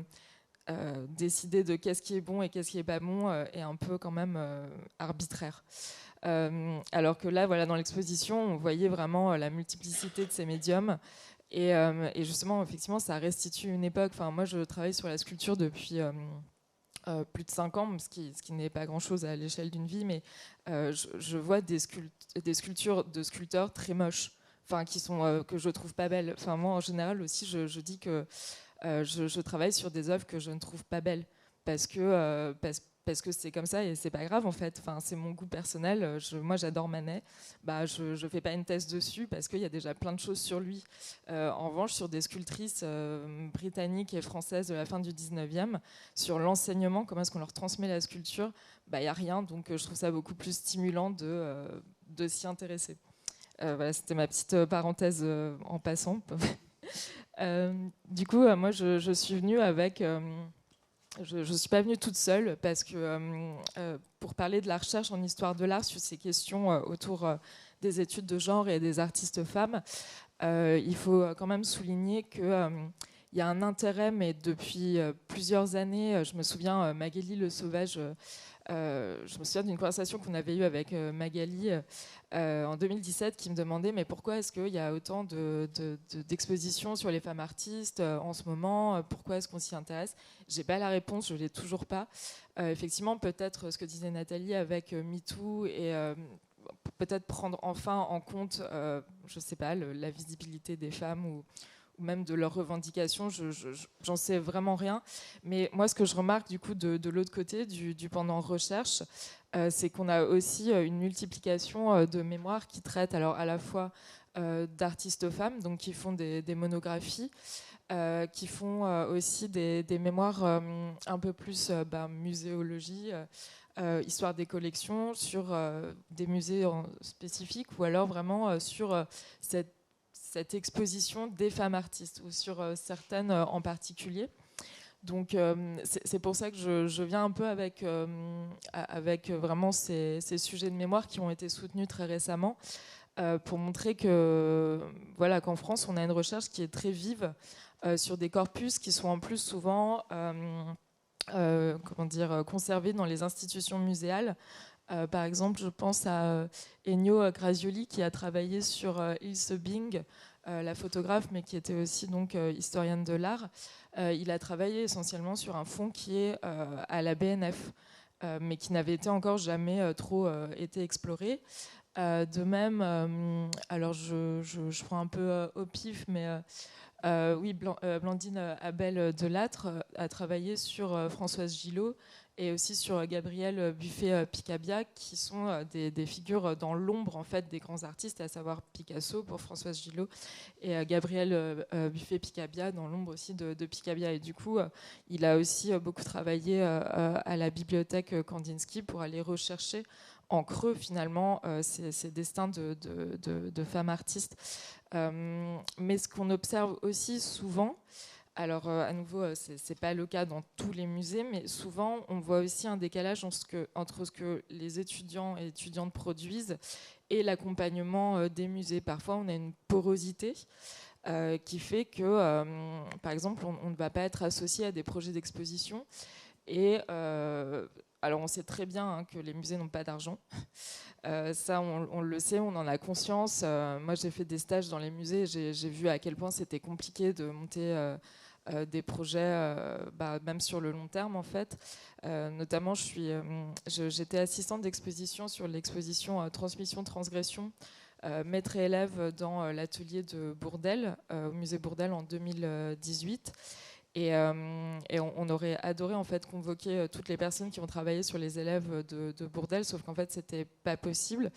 décider de qu'est-ce qui est bon et qu'est-ce qui est pas bon est un peu quand même arbitraire. Alors que là, voilà, dans l'exposition, on voyait vraiment la multiplicité de ces médiums. Et justement, effectivement, ça restitue une époque. Enfin, moi, je travaille sur la sculpture depuis plus de 5 ans, ce qui n'est pas grand-chose à l'échelle d'une vie, mais je vois des sculptures de sculpteurs très moches, enfin, qui sont, que je trouve pas belles. Enfin, moi, en général aussi, je dis que je travaille sur des œuvres que je ne trouve pas belles, parce que c'est comme ça, et c'est pas grave en fait. Enfin, c'est mon goût personnel. Moi, j'adore Manet. Bah, je fais pas une thèse dessus parce qu'il y a déjà plein de choses sur lui. En revanche, sur des sculptrices britanniques et françaises de la fin du 19e, sur l'enseignement, comment est-ce qu'on leur transmet la sculpture, bah, y a rien. Donc, je trouve ça beaucoup plus stimulant de s'y intéresser. Voilà, c'était ma petite parenthèse en passant. Du coup, moi, je suis venue avec... je ne suis pas venue toute seule, parce que pour parler de la recherche en histoire de l'art sur ces questions autour des études de genre et des artistes femmes, il faut quand même souligner qu'il y a un intérêt, mais depuis plusieurs années. Je me souviens, Magali Le Sauvage, je me souviens d'une conversation qu'on avait eue avec Magali en 2017, qui me demandait mais pourquoi est-ce qu'il y a autant d'expositions sur les femmes artistes en ce moment, pourquoi est-ce qu'on s'y intéresse. J'ai pas la réponse, je l'ai toujours pas. Effectivement, peut-être ce que disait Nathalie avec MeToo, et peut-être prendre enfin en compte, je sais pas, la visibilité des femmes, ou même de leurs revendications, j'en sais vraiment rien. Mais moi, ce que je remarque du coup de l'autre côté, du pendant recherche, c'est qu'on a aussi une multiplication de mémoires qui traitent alors à la fois d'artistes femmes, donc qui font des monographies, qui font aussi des mémoires un peu plus muséologie, histoire des collections, sur des musées spécifiques, ou alors vraiment sur cette exposition des femmes artistes, ou sur certaines en particulier. Donc c'est pour ça que je viens un peu avec vraiment ces sujets de mémoire qui ont été soutenus très récemment, pour montrer que, voilà, qu'en France, on a une recherche qui est très vive sur des corpus qui sont en plus souvent conservés dans les institutions muséales. Par exemple, je pense à Ennio Grazioli, qui a travaillé sur Ilse Bing, la photographe, mais qui était aussi donc historienne de l'art. Il a travaillé essentiellement sur un fonds qui est à la BNF, mais qui n'avait été encore jamais trop été exploré. De même, alors je prends un peu au pif, mais oui, Blandine Abel Delattre a travaillé sur Françoise Gillot, et aussi sur Gabriel Buffet-Picabia, qui sont des figures dans l'ombre en fait des grands artistes, à savoir Picasso pour Françoise Gillot, et Gabriel Buffet-Picabia dans l'ombre aussi de Picabia. Et du coup, il a aussi beaucoup travaillé à la bibliothèque Kandinsky pour aller rechercher en creux finalement ces destins de femmes artistes. Mais ce qu'on observe aussi souvent, alors à nouveau, c'est pas le cas dans tous les musées, mais souvent on voit aussi un décalage entre ce que les étudiants et étudiantes produisent et l'accompagnement des musées. Parfois on a une porosité qui fait que, par exemple, on ne va pas être associé à des projets d'exposition. Et alors on sait très bien que les musées n'ont pas d'argent. Ça, on le sait, on en a conscience. Moi, j'ai fait des stages dans les musées. J'ai vu à quel point c'était compliqué de monter des projets, même sur le long terme, en fait. Notamment, j'étais assistante d'exposition sur l'exposition Transmission Transgression, maître et élève dans l'atelier de Bourdelle, au musée Bourdelle en 2018. Et on aurait adoré en fait convoquer toutes les personnes qui ont travaillé sur les élèves de Bourdelle, sauf qu'en fait c'était pas possible.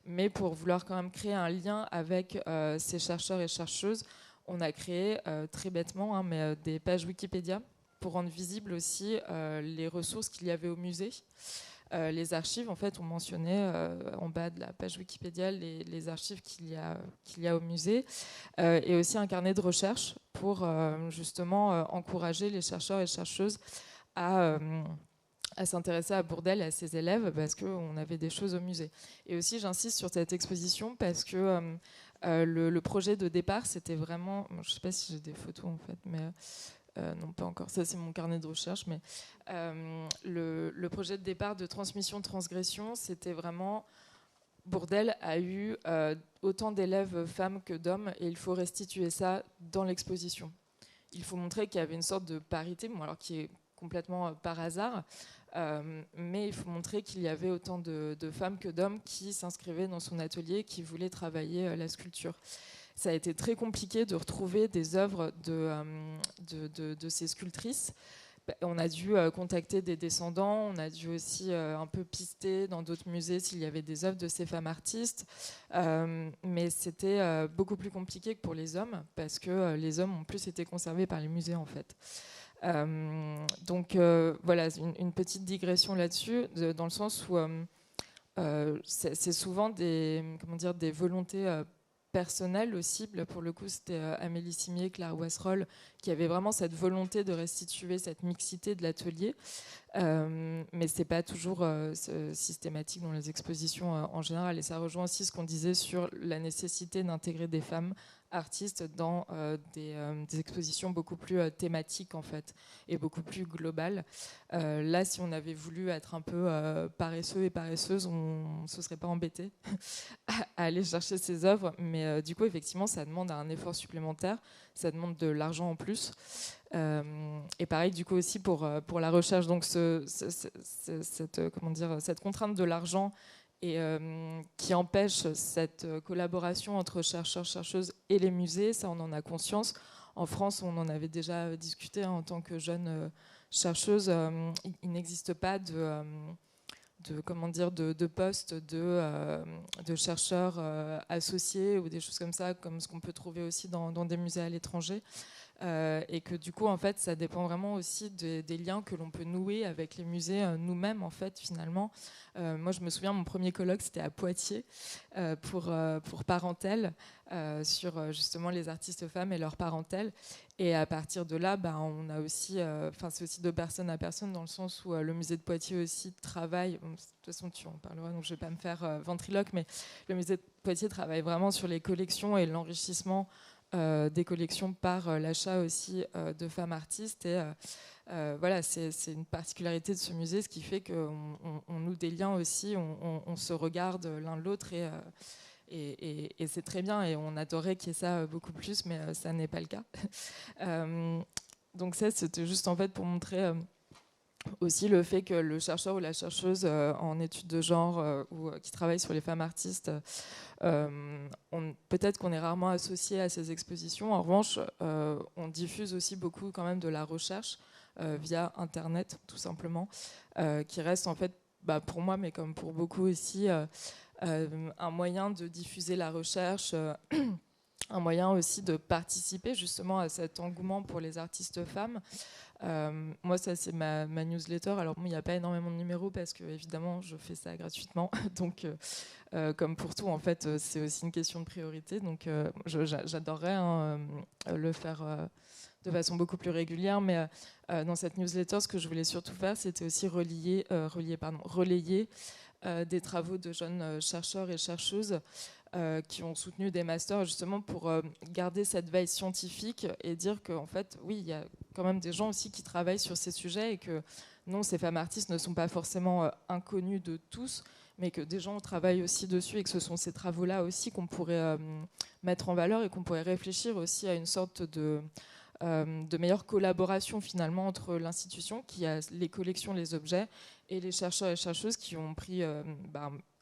Mais pour vouloir quand même créer un lien avec ces chercheurs et chercheuses, on a créé très bêtement, hein, mais des pages Wikipédia pour rendre visibles aussi les ressources qu'il y avait au musée. Les archives, en fait, on mentionnait en bas de la page Wikipédia les archives qu'il y a au musée, et aussi un carnet de recherche pour justement encourager les chercheurs et chercheuses à s'intéresser à Bourdelle et à ses élèves, parce qu'on avait des choses au musée. Et aussi, j'insiste sur cette exposition parce que le projet de départ, c'était vraiment... Je ne sais pas si j'ai des photos, en fait, mais... non, pas encore. Ça, c'est mon carnet de recherche. Mais le projet de départ de transmission-transgression, c'était vraiment... Bourdelle a eu autant d'élèves femmes que d'hommes, et il faut restituer ça dans l'exposition. Il faut montrer qu'il y avait une sorte de parité, bon, alors qui est complètement par hasard, mais il faut montrer qu'il y avait autant de femmes que d'hommes qui s'inscrivaient dans son atelier, qui voulaient travailler la sculpture. Ça a été très compliqué de retrouver des œuvres de ces sculptrices. On a dû contacter des descendants, on a dû aussi un peu pister dans d'autres musées s'il y avait des œuvres de ces femmes artistes. Mais c'était beaucoup plus compliqué que pour les hommes, parce que les hommes ont plus été conservés par les musées, en fait. Donc voilà, une petite digression là-dessus, dans le sens où c'est souvent des volontés personnelles aussi. Pour le coup, c'était Amélie Cimier, Claire Wasserol, qui avait vraiment cette volonté de restituer cette mixité de l'atelier. Mais c'est pas toujours systématique dans les expositions en général. Et ça rejoint aussi ce qu'on disait sur la nécessité d'intégrer des femmes artistes dans des expositions beaucoup plus thématiques, en fait, et beaucoup plus globales. Là, si on avait voulu être un peu paresseux et paresseuse, on ne se serait pas embêté à aller chercher ces œuvres. Mais du coup, effectivement, ça demande un effort supplémentaire, ça demande de l'argent en plus. Et pareil, du coup, aussi pour la recherche. Donc, cette contrainte de l'argent et qui empêche cette collaboration entre chercheurs, chercheuses et les musées, ça on en a conscience. En France, on en avait déjà discuté, hein, en tant que jeune chercheuse, il n'existe pas de postes de chercheurs associés ou des choses comme ça, comme ce qu'on peut trouver aussi dans des musées à l'étranger. Et que du coup, en fait, ça dépend vraiment aussi des liens que l'on peut nouer avec les musées nous-mêmes, en fait, finalement. Moi, je me souviens, mon premier colloque, c'était à Poitiers, pour Parentèle, sur justement les artistes femmes et leur parentèle. Et à partir de là, on a aussi, c'est aussi de personne à personne, dans le sens où le musée de Poitiers aussi travaille, de toute façon tu en parleras, donc je ne vais pas me faire ventriloque, mais le musée de Poitiers travaille vraiment sur les collections et l'enrichissement des collections par l'achat aussi de femmes artistes. Et voilà, c'est une particularité de ce musée, ce qui fait qu'on noue des liens aussi, on se regarde l'un l'autre, et c'est très bien, et on adorait qu'il y ait ça beaucoup plus, mais ça n'est pas le cas. Donc ça, c'était juste en fait pour montrer aussi le fait que le chercheur ou la chercheuse en études de genre ou qui travaille sur les femmes artistes, peut-être qu'on est rarement associé à ces expositions. En revanche, on diffuse aussi beaucoup quand même de la recherche via Internet, tout simplement, qui reste en fait, pour moi, mais comme pour beaucoup aussi, un moyen de diffuser la recherche, un moyen aussi de participer justement à cet engouement pour les artistes femmes. Moi, ça, c'est ma newsletter. Alors, il n'y a pas énormément de numéros parce que, évidemment, je fais ça gratuitement. Donc, comme pour tout, en fait, c'est aussi une question de priorité. Donc, j'adorerais le faire de façon beaucoup plus régulière. Mais dans cette newsletter, ce que je voulais surtout faire, c'était aussi relayer des travaux de jeunes chercheurs et chercheuses qui ont soutenu des masters, justement pour garder cette veille scientifique et dire qu'en fait, oui, il y a quand même des gens aussi qui travaillent sur ces sujets, et que non, ces femmes artistes ne sont pas forcément inconnues de tous, mais que des gens travaillent aussi dessus, et que ce sont ces travaux-là aussi qu'on pourrait mettre en valeur, et qu'on pourrait réfléchir aussi à une sorte de meilleure collaboration finalement entre l'institution qui a les collections, les objets, et les chercheurs et chercheuses qui ont pris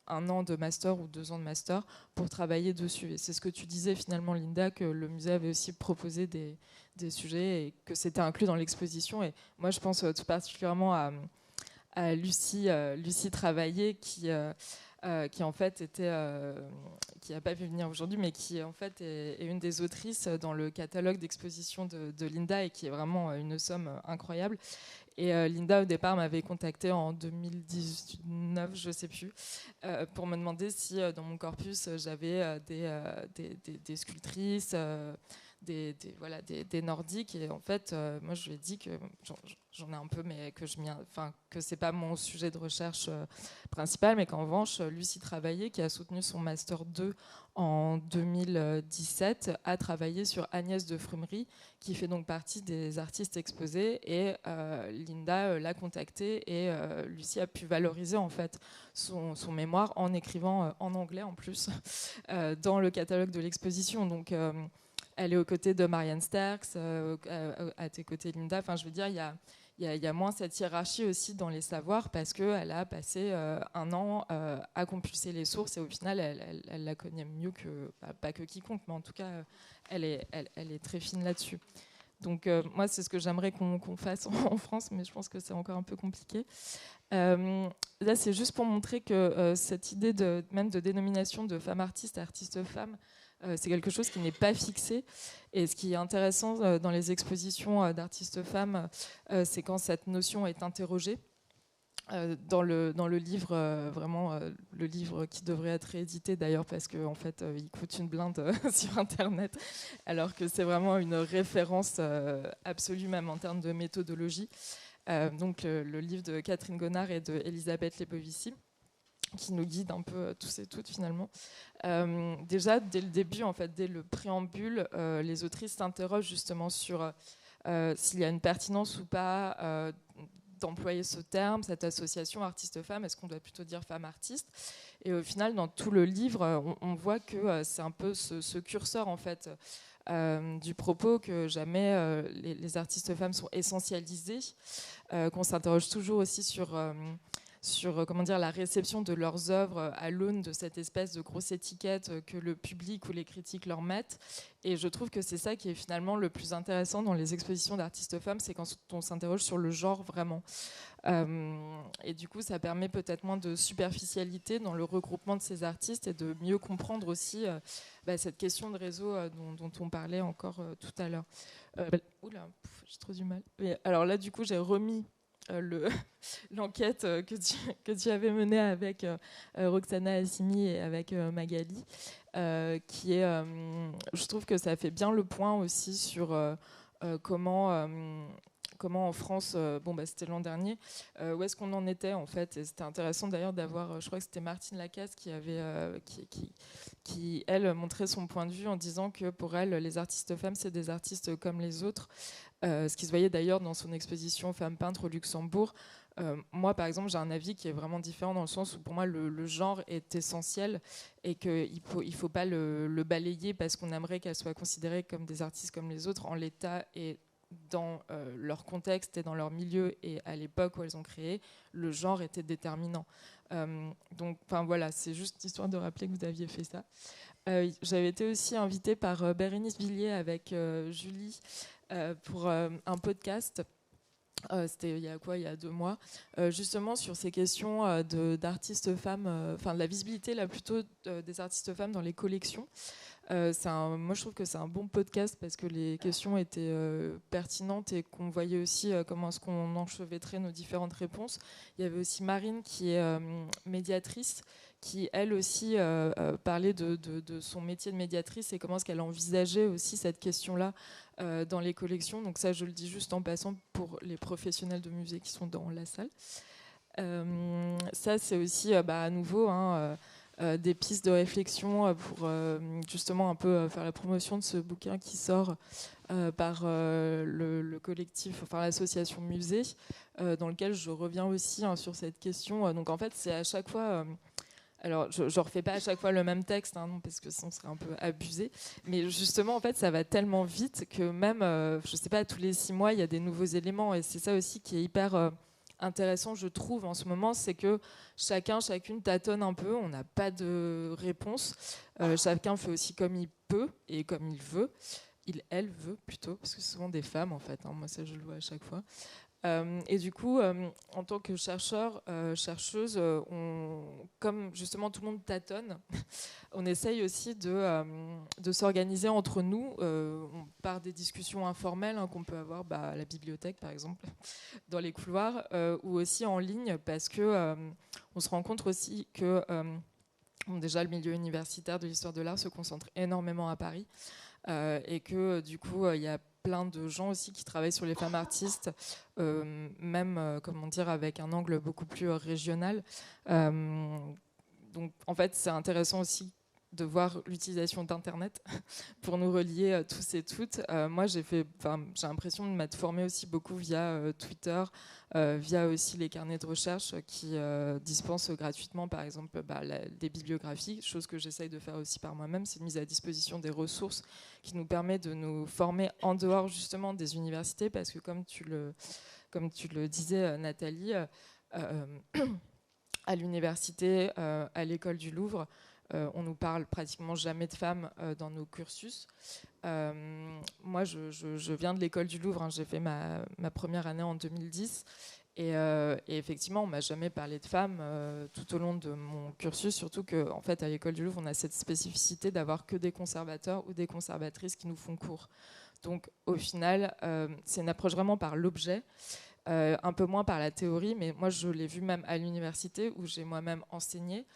1 an de master ou 2 ans de master pour travailler dessus. Et c'est ce que tu disais finalement, Linda, que le musée avait aussi proposé des sujets et que c'était inclus dans l'exposition. Et moi, je pense tout particulièrement à Lucie Travaillé, qui qui en fait était, qui n'a pas pu venir aujourd'hui, mais qui en fait est une des autrices dans le catalogue d'exposition de Linda et qui est vraiment une somme incroyable. Et Linda, au départ, m'avait contactée en 2019, je ne sais plus, pour me demander si dans mon corpus, j'avais des sculptrices, voilà, des nordiques. Et en fait, moi, je lui ai dit que j'en ai un peu, mais que c'est pas mon sujet de recherche principal, mais qu'en revanche, Lucie Travaillé, qui a soutenu son Master 2 en 2017, a travaillé sur Agnès de Frumery, qui fait donc partie des artistes exposés. Et Linda l'a contactée et Lucie a pu valoriser en fait son mémoire en écrivant en anglais en plus dans le catalogue de l'exposition. Donc elle est aux côtés de Marianne Sterks, à tes côtés Linda. Enfin, je veux dire, il y a moins cette hiérarchie aussi dans les savoirs parce qu'elle a passé un an à compulser les sources et au final, elle la connaît mieux que, pas que quiconque, mais en tout cas, elle est très fine là-dessus. Donc moi, c'est ce que j'aimerais qu'on fasse en France, mais je pense que c'est encore un peu compliqué. Là, c'est juste pour montrer que cette idée même de dénomination de femme artiste, artiste femme, c'est quelque chose qui n'est pas fixé. Et ce qui est intéressant dans les expositions d'artistes femmes, c'est quand cette notion est interrogée. Dans le livre, vraiment le livre qui devrait être réédité d'ailleurs parce qu'en fait il coûte une blinde sur internet alors que c'est vraiment une référence absolue même en termes de méthodologie. Donc le livre de Catherine Gonard et de Elisabeth Lebovici qui nous guide un peu tous et toutes finalement. Déjà dès le début, en fait, dès le préambule, les autrices s'interrogent justement sur s'il y a une pertinence ou pas d'employer ce terme, cette association artiste-femme, est-ce qu'on doit plutôt dire femme-artiste? Et au final, dans tout le livre, on voit que c'est un peu ce curseur en fait du propos que jamais les artistes femmes sont essentialisées, qu'on s'interroge toujours aussi sur comment dire, la réception de leurs œuvres à l'aune de cette espèce de grosse étiquette que le public ou les critiques leur mettent. Et je trouve que c'est ça qui est finalement le plus intéressant dans les expositions d'artistes femmes, c'est quand on s'interroge sur le genre vraiment. Et du coup, ça permet peut-être moins de superficialité dans le regroupement de ces artistes et de mieux comprendre aussi cette question de réseau dont on parlait encore tout à l'heure. Oula, j'ai trop du mal. Mais, alors là, du coup, j'ai remis l'enquête que tu avais menée avec Roxana Assimi et avec Magali, qui est, je trouve que ça fait bien le point aussi sur comment en France, c'était l'an dernier, où est-ce qu'on en était en fait. Et c'était intéressant d'ailleurs d'avoir, je crois que c'était Martine Lacasse qui avait, qui elle montrait son point de vue en disant que pour elle, les artistes femmes, c'est des artistes comme les autres. Ce qui se voyait d'ailleurs dans son exposition Femmes peintres au Luxembourg. Moi, par exemple, j'ai un avis qui est vraiment différent dans le sens où pour moi, le genre est essentiel et qu'il ne faut pas le balayer parce qu'on aimerait qu'elles soient considérées comme des artistes comme les autres en l'état et dans leur contexte et dans leur milieu et à l'époque où elles ont créé, le genre était déterminant. Donc, voilà, c'est juste histoire de rappeler que vous aviez fait ça. J'avais été aussi invitée par Bérénice Villiers avec Julie pour un podcast. C'était il y a 2 mois, justement sur ces questions d'artistes femmes, de la visibilité là plutôt des artistes femmes dans les collections. Moi je trouve que c'est un bon podcast parce que les questions étaient pertinentes et qu'on voyait aussi comment est-ce qu'on enchevêtrait nos différentes réponses. Il y avait aussi Marine qui est médiatrice, qui elle aussi parlait de son métier de médiatrice et comment est-ce qu'elle envisageait aussi cette question-là dans les collections. Donc ça, je le dis juste en passant pour les professionnels de musée qui sont dans la salle. Ça, c'est aussi à nouveau des pistes de réflexion pour justement un peu faire la promotion de ce bouquin qui sort par le collectif, enfin l'association Musée, dans lequel je reviens aussi sur cette question. Donc en fait, c'est à chaque fois... Alors, je ne refais pas à chaque fois le même texte, non, parce que sinon, ce serait un peu abusé. Mais justement, en fait, ça va tellement vite que même, je ne sais pas, tous les 6 mois, il y a des nouveaux éléments. Et c'est ça aussi qui est hyper intéressant, je trouve, en ce moment, c'est que chacune tâtonne un peu. On n'a pas de réponse. Chacun fait aussi comme il peut et comme il veut. Elle veut plutôt, parce que c'est souvent des femmes, en fait. Moi, ça, je le vois à chaque fois. Et du coup, en tant que chercheur, chercheuse, comme justement tout le monde tâtonne, on essaye aussi de s'organiser entre nous par des discussions informelles qu'on peut avoir à la bibliothèque, par exemple, dans les couloirs, ou aussi en ligne, parce que on se rend compte aussi que déjà le milieu universitaire de l'histoire de l'art se concentre énormément à Paris, et que du coup, il y a plein de gens aussi qui travaillent sur les femmes artistes, même, comment dire, avec un angle beaucoup plus régional. Donc, en fait, c'est intéressant aussi de voir l'utilisation d'Internet pour nous relier tous et toutes. Moi, j'ai l'impression de m'être formée aussi beaucoup via Twitter, via aussi les carnets de recherche qui dispensent gratuitement, par exemple, des bibliographies, chose que j'essaye de faire aussi par moi-même. C'est une mise à disposition des ressources qui nous permet de nous former en dehors justement des universités, parce que comme tu le disais, Nathalie, à l'université, à l'école du Louvre, on nous parle pratiquement jamais de femmes dans nos cursus. Moi, je viens de l'école du Louvre, j'ai fait ma première année en 2010. Et effectivement, on m'a jamais parlé de femmes tout au long de mon cursus, surtout qu'en fait, à l'école du Louvre, on a cette spécificité d'avoir que des conservateurs ou des conservatrices qui nous font cours. Donc, au final, c'est une approche vraiment par l'objet, un peu moins par la théorie, mais moi, je l'ai vu même à l'université où j'ai moi-même enseigné.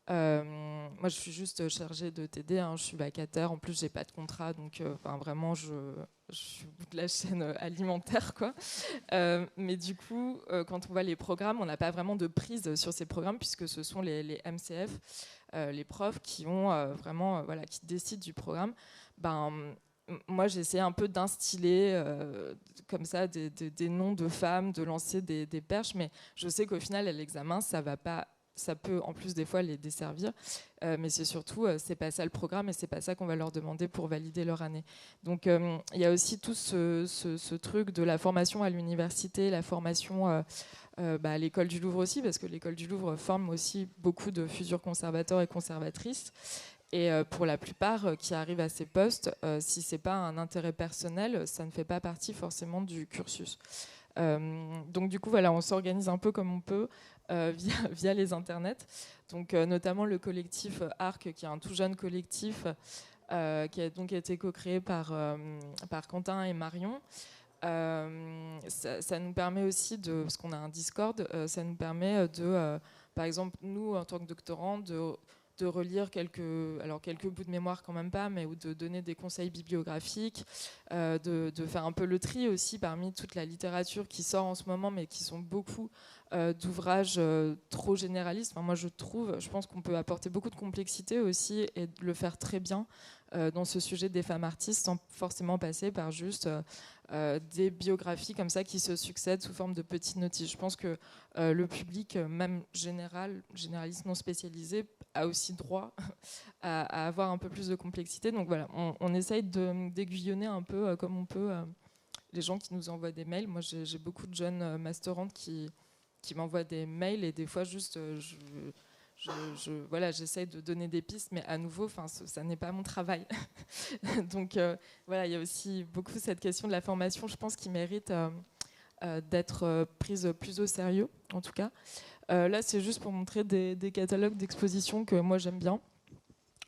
Moi, je suis juste chargée de TD, je suis vacataire. En plus, j'ai pas de contrat, donc vraiment, je suis au bout de la chaîne alimentaire, quoi. Mais du coup, quand on voit les programmes, on n'a pas vraiment de prise sur ces programmes, puisque ce sont les MCF, les profs qui ont vraiment, qui décident du programme. Moi, j'essaie un peu d'instiller comme ça des noms de femmes, de lancer des perches, mais je sais qu'au final, à l'examen, ça va pas. Ça peut en plus des fois les desservir, mais c'est surtout, c'est pas ça le programme et c'est pas ça qu'on va leur demander pour valider leur année. Donc il y a aussi tout ce truc de la formation à l'université, la formation à l'école du Louvre aussi, parce que l'école du Louvre forme aussi beaucoup de futurs conservateurs et conservatrices. Et pour la plupart qui arrivent à ces postes, si c'est pas un intérêt personnel, ça ne fait pas partie forcément du cursus. Donc du coup, on s'organise un peu comme on peut. Via les internets, donc notamment le collectif ARC, qui est un tout jeune collectif qui a donc été co-créé par Quentin et Marion. Ça nous permet aussi parce qu'on a un Discord, ça nous permet par exemple, nous en tant que doctorants, de relire quelques bouts de mémoire quand même pas, mais ou de donner des conseils bibliographiques, de faire un peu le tri aussi parmi toute la littérature qui sort en ce moment, mais qui sont beaucoup d'ouvrages trop généralistes. Moi, je pense qu'on peut apporter beaucoup de complexité aussi et de le faire très bien dans ce sujet des femmes artistes, sans forcément passer par juste des biographies comme ça qui se succèdent sous forme de petites notices. Je pense que le public, même généraliste non spécialisé, a aussi droit à avoir un peu plus de complexité. Donc voilà, on essaye d'aiguillonner un peu comme on peut les gens qui nous envoient des mails. Moi, j'ai beaucoup de jeunes masterantes qui m'envoient des mails et des fois juste j'essaie de donner des pistes, mais à nouveau, ça n'est pas mon travail. Donc il y a aussi beaucoup cette question de la formation, je pense, qui mérite d'être prise plus au sérieux, en tout cas. Là, c'est juste pour montrer des catalogues d'expositions que moi j'aime bien.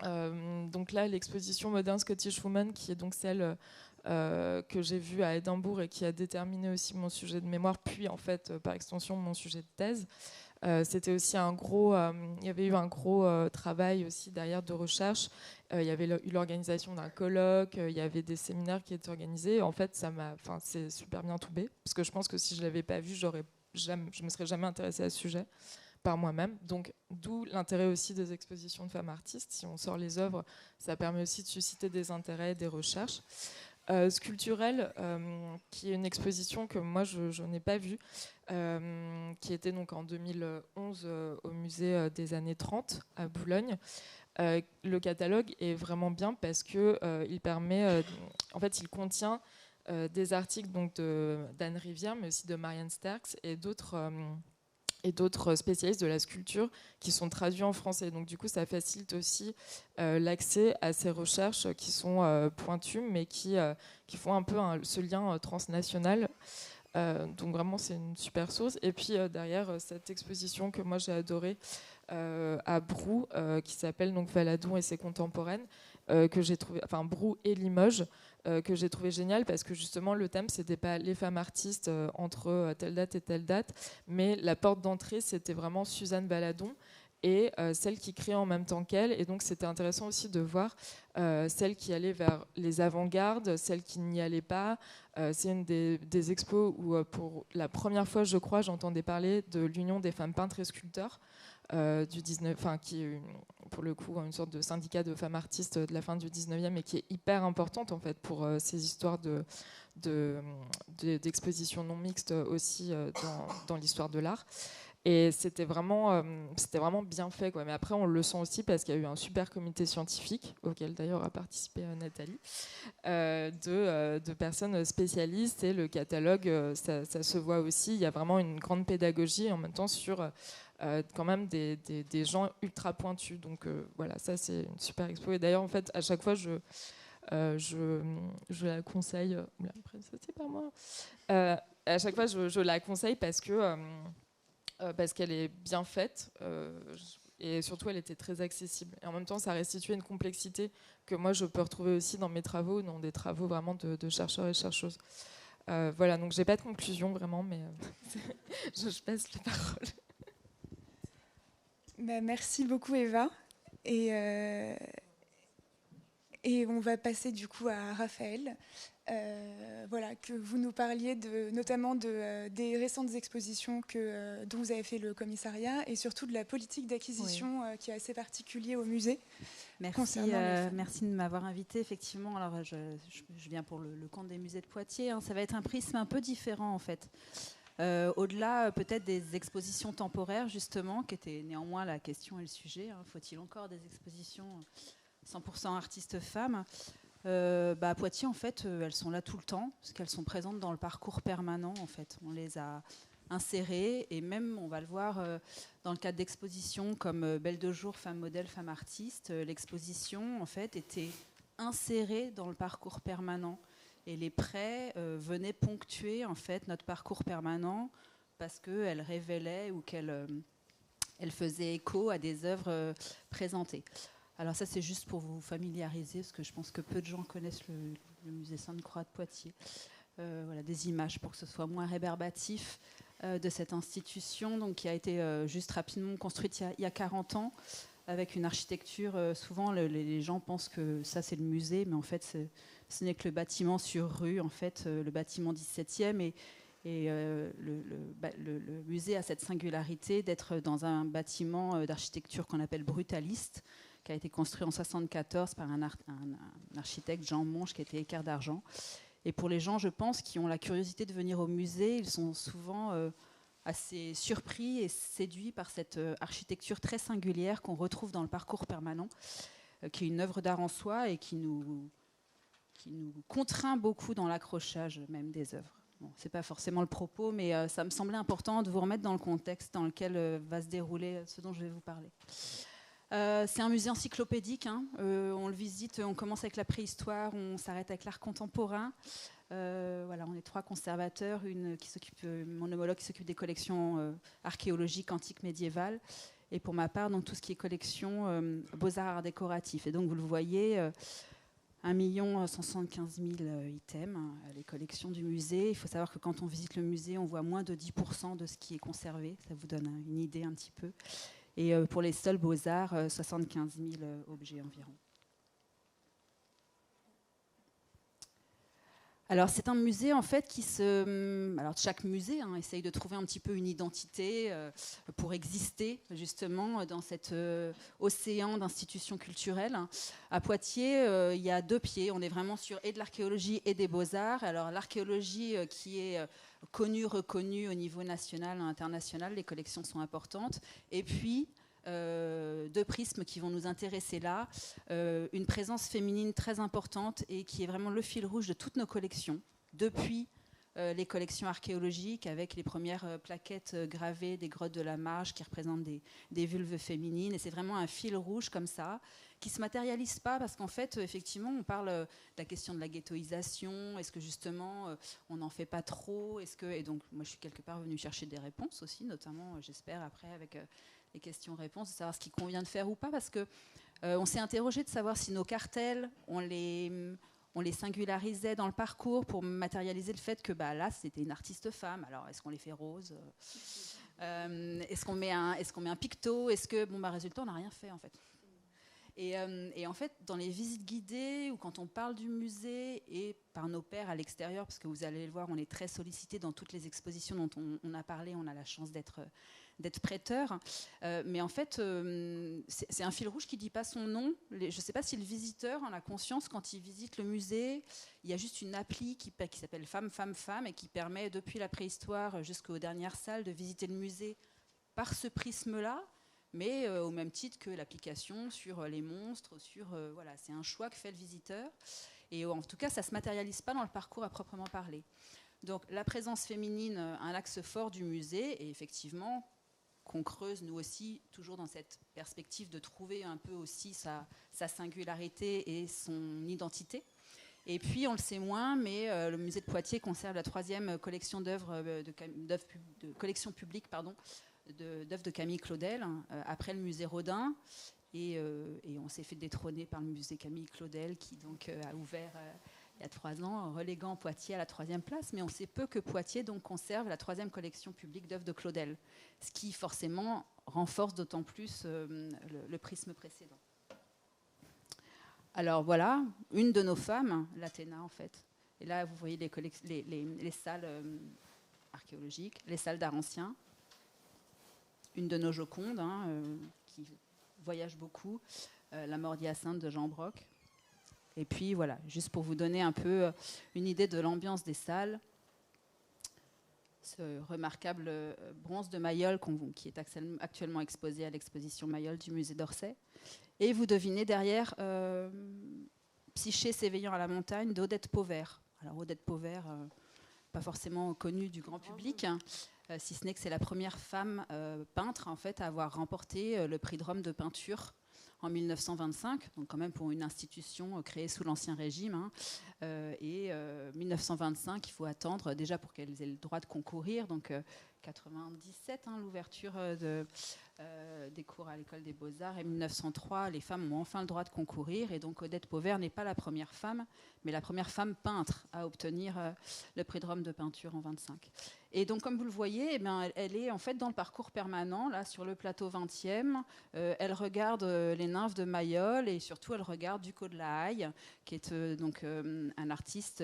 Donc là, l'exposition Modern Scottish Woman, qui est donc celle que j'ai vue à Édimbourg et qui a déterminé aussi mon sujet de mémoire, puis en fait, par extension, mon sujet de thèse. C'était aussi il y avait eu un gros travail aussi derrière de recherche. Il y avait eu l'organisation d'un colloque, il y avait des séminaires qui étaient organisés. En fait, c'est super bien tombé, parce que je pense que si je l'avais pas vu, je me serais jamais intéressée à ce sujet par moi-même. Donc, d'où l'intérêt aussi des expositions de femmes artistes. Si on sort les œuvres, ça permet aussi de susciter des intérêts, des recherches. Sculpturelle, qui est une exposition que moi je n'ai pas vue, qui était donc en 2011 au musée des années 30 à Boulogne. Le catalogue est vraiment bien parce que il permet, en fait, il contient des articles donc d'Anne Rivière, mais aussi de Marianne Sterks et d'autres spécialistes de la sculpture qui sont traduits en français. Donc du coup, ça facilite aussi l'accès à ces recherches qui sont pointues, mais qui font un peu ce lien transnational. Donc vraiment, c'est une super source. Et puis derrière, cette exposition que moi j'ai adorée à Brou, qui s'appelle donc Valadon et ses contemporaines, que j'ai trouvé, enfin Brou et Limoges, que j'ai trouvé génial parce que justement le thème c'était pas les femmes artistes entre telle date et telle date, mais la porte d'entrée c'était vraiment Suzanne Valadon et celle qui créait en même temps qu'elle. Et donc c'était intéressant aussi de voir celle qui allait vers les avant-gardes, celle qui n'y allait pas. C'est une des expos où pour la première fois je crois j'entendais parler de l'Union des femmes peintres et sculpteurs du 19, qui est pour le coup une sorte de syndicat de femmes artistes de la fin du 19e et qui est hyper importante en fait pour ces histoires d'expositions non mixtes aussi dans l'histoire de l'art. Et c'était vraiment bien fait, quoi. Mais après, on le sent aussi parce qu'il y a eu un super comité scientifique, auquel d'ailleurs a participé Nathalie, de personnes spécialistes. Et le catalogue, ça se voit aussi. Il y a vraiment une grande pédagogie en même temps sur quand même des gens ultra pointus. Donc voilà, ça c'est une super expo. Et d'ailleurs, en fait, à chaque fois, je la conseille. Après, ça c'est pas moi. À chaque fois, je la conseille parce qu'elle est bien faite et surtout elle était très accessible. Et en même temps, ça restituait une complexité que moi je peux retrouver aussi dans mes travaux, dans des travaux vraiment de chercheurs et chercheuses. Voilà, donc j'ai pas de conclusion vraiment, mais je passe la parole. Merci beaucoup Eva. Et on va passer du coup à Raphaël. Voilà, que vous nous parliez notamment des récentes expositions dont vous avez fait le commissariat et surtout de la politique d'acquisition qui est assez particulier au musée. Merci de m'avoir invité. Effectivement, alors je viens pour le compte des musées de Poitiers. Ça va être un prisme un peu différent en fait. Au-delà peut-être des expositions temporaires justement, qui était néanmoins la question et le sujet. Faut-il encore des expositions 100% artistes femmes? À Poitiers, en fait, elles sont là tout le temps, parce qu'elles sont présentes dans le parcours permanent. En fait, on les a insérées, et même, on va le voir dans le cadre d'expositions comme Belle de jour, Femmes modèles, Femmes artistes. L'exposition, en fait, était insérée dans le parcours permanent, et les prêts venaient ponctuer en fait notre parcours permanent parce qu'elles révélaient ou qu'elles faisaient écho à des œuvres présentées. Alors ça, c'est juste pour vous familiariser, parce que je pense que peu de gens connaissent le musée Sainte-Croix de Poitiers. Voilà, des images pour que ce soit moins rébarbatif de cette institution, donc, qui a été juste rapidement construite il y a 40 ans, avec une architecture, souvent les gens pensent que ça c'est le musée, mais en fait ce n'est que le bâtiment sur rue, en fait, le bâtiment 17e, et le musée a cette singularité d'être dans un bâtiment d'architecture qu'on appelle brutaliste, qui a été construit en 1974 par un architecte, Jean Monge, qui était équerre d'argent. Et pour les gens, je pense, qui ont la curiosité de venir au musée, ils sont souvent assez surpris et séduits par cette architecture très singulière qu'on retrouve dans le parcours permanent, qui est une œuvre d'art en soi et qui nous contraint beaucoup dans l'accrochage même des œuvres. Bon, ce n'est pas forcément le propos, mais ça me semblait important de vous remettre dans le contexte dans lequel va se dérouler ce dont je vais vous parler. C'est un musée encyclopédique, on le visite, on commence avec la préhistoire, on s'arrête avec l'art contemporain. Voilà, on est 3 conservateurs, mon homologue qui s'occupe des collections archéologiques, antiques, médiévales, et pour ma part, donc, tout ce qui est collection beaux-arts, art décoratif. Et donc vous le voyez, 1 175 000 items, les collections du musée. Il faut savoir que quand on visite le musée, on voit moins de 10% de ce qui est conservé, ça vous donne une idée un petit peu. Et pour les seuls beaux-arts, 75 000 objets environ. Alors c'est un musée en fait alors chaque musée essaye de trouver un petit peu une identité pour exister justement dans cet océan d'institutions culturelles. À Poitiers, il y a 2 pieds. On est vraiment sur et de l'archéologie et des beaux-arts. Alors l'archéologie qui est connue, reconnue au niveau national et international, les collections sont importantes. Et puis 2 prismes qui vont nous intéresser là, une présence féminine très importante et qui est vraiment le fil rouge de toutes nos collections, depuis les collections archéologiques avec les premières plaquettes gravées des grottes de la Marge qui représentent des vulves féminines. Et c'est vraiment un fil rouge comme ça, qui ne se matérialise pas parce qu'en fait, effectivement, on parle de la question de la ghettoisation. Est-ce que justement, on n'en fait pas trop? Et donc, moi, je suis quelque part venue chercher des réponses aussi, notamment, j'espère, après, avec les questions-réponses, de savoir ce qu'il convient de faire ou pas, parce que on s'est interrogé de savoir si nos cartels, on les singularisait dans le parcours pour matérialiser le fait que là, c'était une artiste femme. Alors, est-ce qu'on les fait roses? Est-ce qu'on met un picto? Résultat, on n'a rien fait, en fait. Et en fait, dans les visites guidées ou quand on parle du musée et par nos pairs à l'extérieur, parce que vous allez le voir, on est très sollicité dans toutes les expositions dont on a parlé, on a la chance d'être prêteur. Mais en fait, c'est un fil rouge qui ne dit pas son nom. Je ne sais pas si le visiteur en a conscience quand il visite le musée. Il y a juste une appli qui s'appelle Femme, Femme, Femme et qui permet, depuis la préhistoire jusqu'aux dernières salles, de visiter le musée par ce prisme-là. Mais au même titre que l'application sur les monstres, voilà, c'est un choix que fait le visiteur. Et en tout cas, ça ne se matérialise pas dans le parcours à proprement parler. Donc la présence féminine, un axe fort du musée, et effectivement, qu'on creuse nous aussi, toujours dans cette perspective de trouver un peu aussi sa singularité et son identité. Et puis, on le sait moins, mais le musée de Poitiers conserve la 3e collection d'œuvres de collection publique, d'œuvres de Camille Claudel, après le musée Rodin, et on s'est fait détrôner par le musée Camille Claudel, qui donc a ouvert il y a 3 ans, reléguant Poitiers à la 3e place, mais on sait peu que Poitiers donc conserve la 3e collection publique d'œuvres de Claudel, ce qui forcément renforce d'autant plus le prisme précédent. Alors voilà, une de nos femmes, l'Athéna en fait, et là vous voyez les salles archéologiques, les salles d'art ancien, une de nos Jocondes, qui voyage beaucoup, la mort d'Hyacinthe de Jean Broc. Et puis voilà, juste pour vous donner un peu une idée de l'ambiance des salles, ce remarquable bronze de Mayol qui est actuellement exposé à l'exposition Mayol du musée d'Orsay. Et vous devinez derrière Psyché s'éveillant à la montagne d'Odette Pauvert. Alors Odette Pauvert, pas forcément connue du grand public, si ce n'est que c'est la première femme peintre en fait, à avoir remporté le prix de Rome de peinture en 1925, donc quand même pour une institution créée sous l'Ancien Régime. 1925, il faut attendre déjà pour qu'elles aient le droit de concourir, donc 97, l'ouverture des cours à l'école des Beaux-Arts, et 1903, les femmes ont enfin le droit de concourir, et donc Odette Pauvert n'est pas la première femme, mais la première femme peintre à obtenir le prix de Rome de peinture en 25. Et donc, comme vous le voyez, elle est en fait dans le parcours permanent, là, sur le plateau 20e. Elle regarde les nymphes de Mayol et surtout, elle regarde Ducos de la Haye, qui est un artiste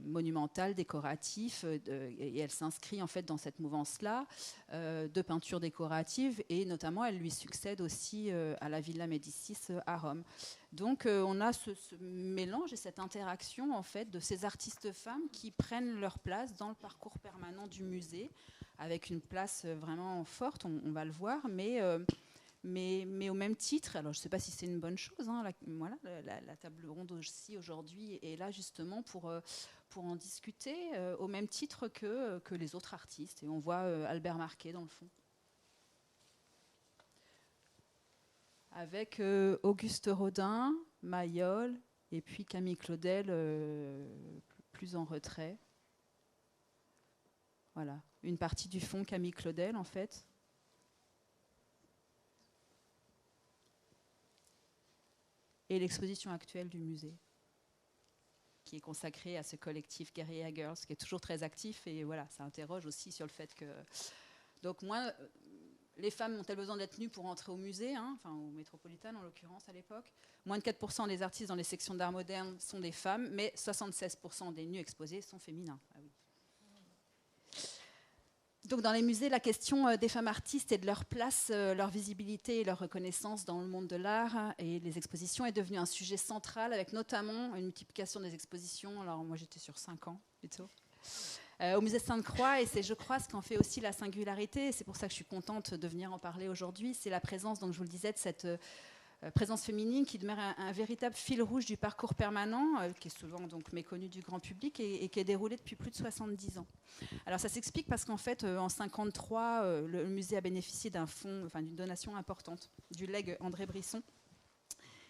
monumental, décoratif, et elle s'inscrit en fait dans cette mouvance-là de peinture décorative, et notamment, elle lui succède aussi à la Villa Médicis à Rome. Donc on a ce mélange et cette interaction en fait de ces artistes femmes qui prennent leur place dans le parcours permanent du musée, avec une place vraiment forte, on va le voir, mais au même titre, alors je ne sais pas si c'est une bonne chose, la table ronde aussi aujourd'hui est là justement pour en discuter, au même titre que les autres artistes, et on voit Albert Marquet dans le fond. Avec Auguste Rodin, Mayol, et puis Camille Claudel, plus en retrait. Voilà, une partie du fond Camille Claudel, en fait. Et l'exposition actuelle du musée, qui est consacrée à ce collectif Guerilla Girls, qui est toujours très actif, et voilà, ça interroge aussi sur le fait que... Donc moi... Les femmes ont-elles besoin d'être nues pour entrer au musée, au Métropolitain en l'occurrence à l'époque. Moins de 4% des artistes dans les sections d'art moderne sont des femmes, mais 76% des nus exposés sont féminins. Ah oui. Donc dans les musées, la question des femmes artistes et de leur place, leur visibilité et leur reconnaissance dans le monde de l'art et les expositions est devenue un sujet central, avec notamment une multiplication des expositions. Alors moi j'étais sur 5 ans plutôt. Au musée Sainte-Croix, et c'est, je crois, ce qu'en fait aussi la singularité, et c'est pour ça que je suis contente de venir en parler aujourd'hui, c'est la présence, donc je vous le disais, de présence féminine qui demeure un véritable fil rouge du parcours permanent, qui est souvent donc méconnu du grand public et qui est déroulé depuis plus de 70 ans. Alors ça s'explique parce qu'en fait, en 1953, le musée a bénéficié d'un fonds, d'une donation importante du legs André Brisson,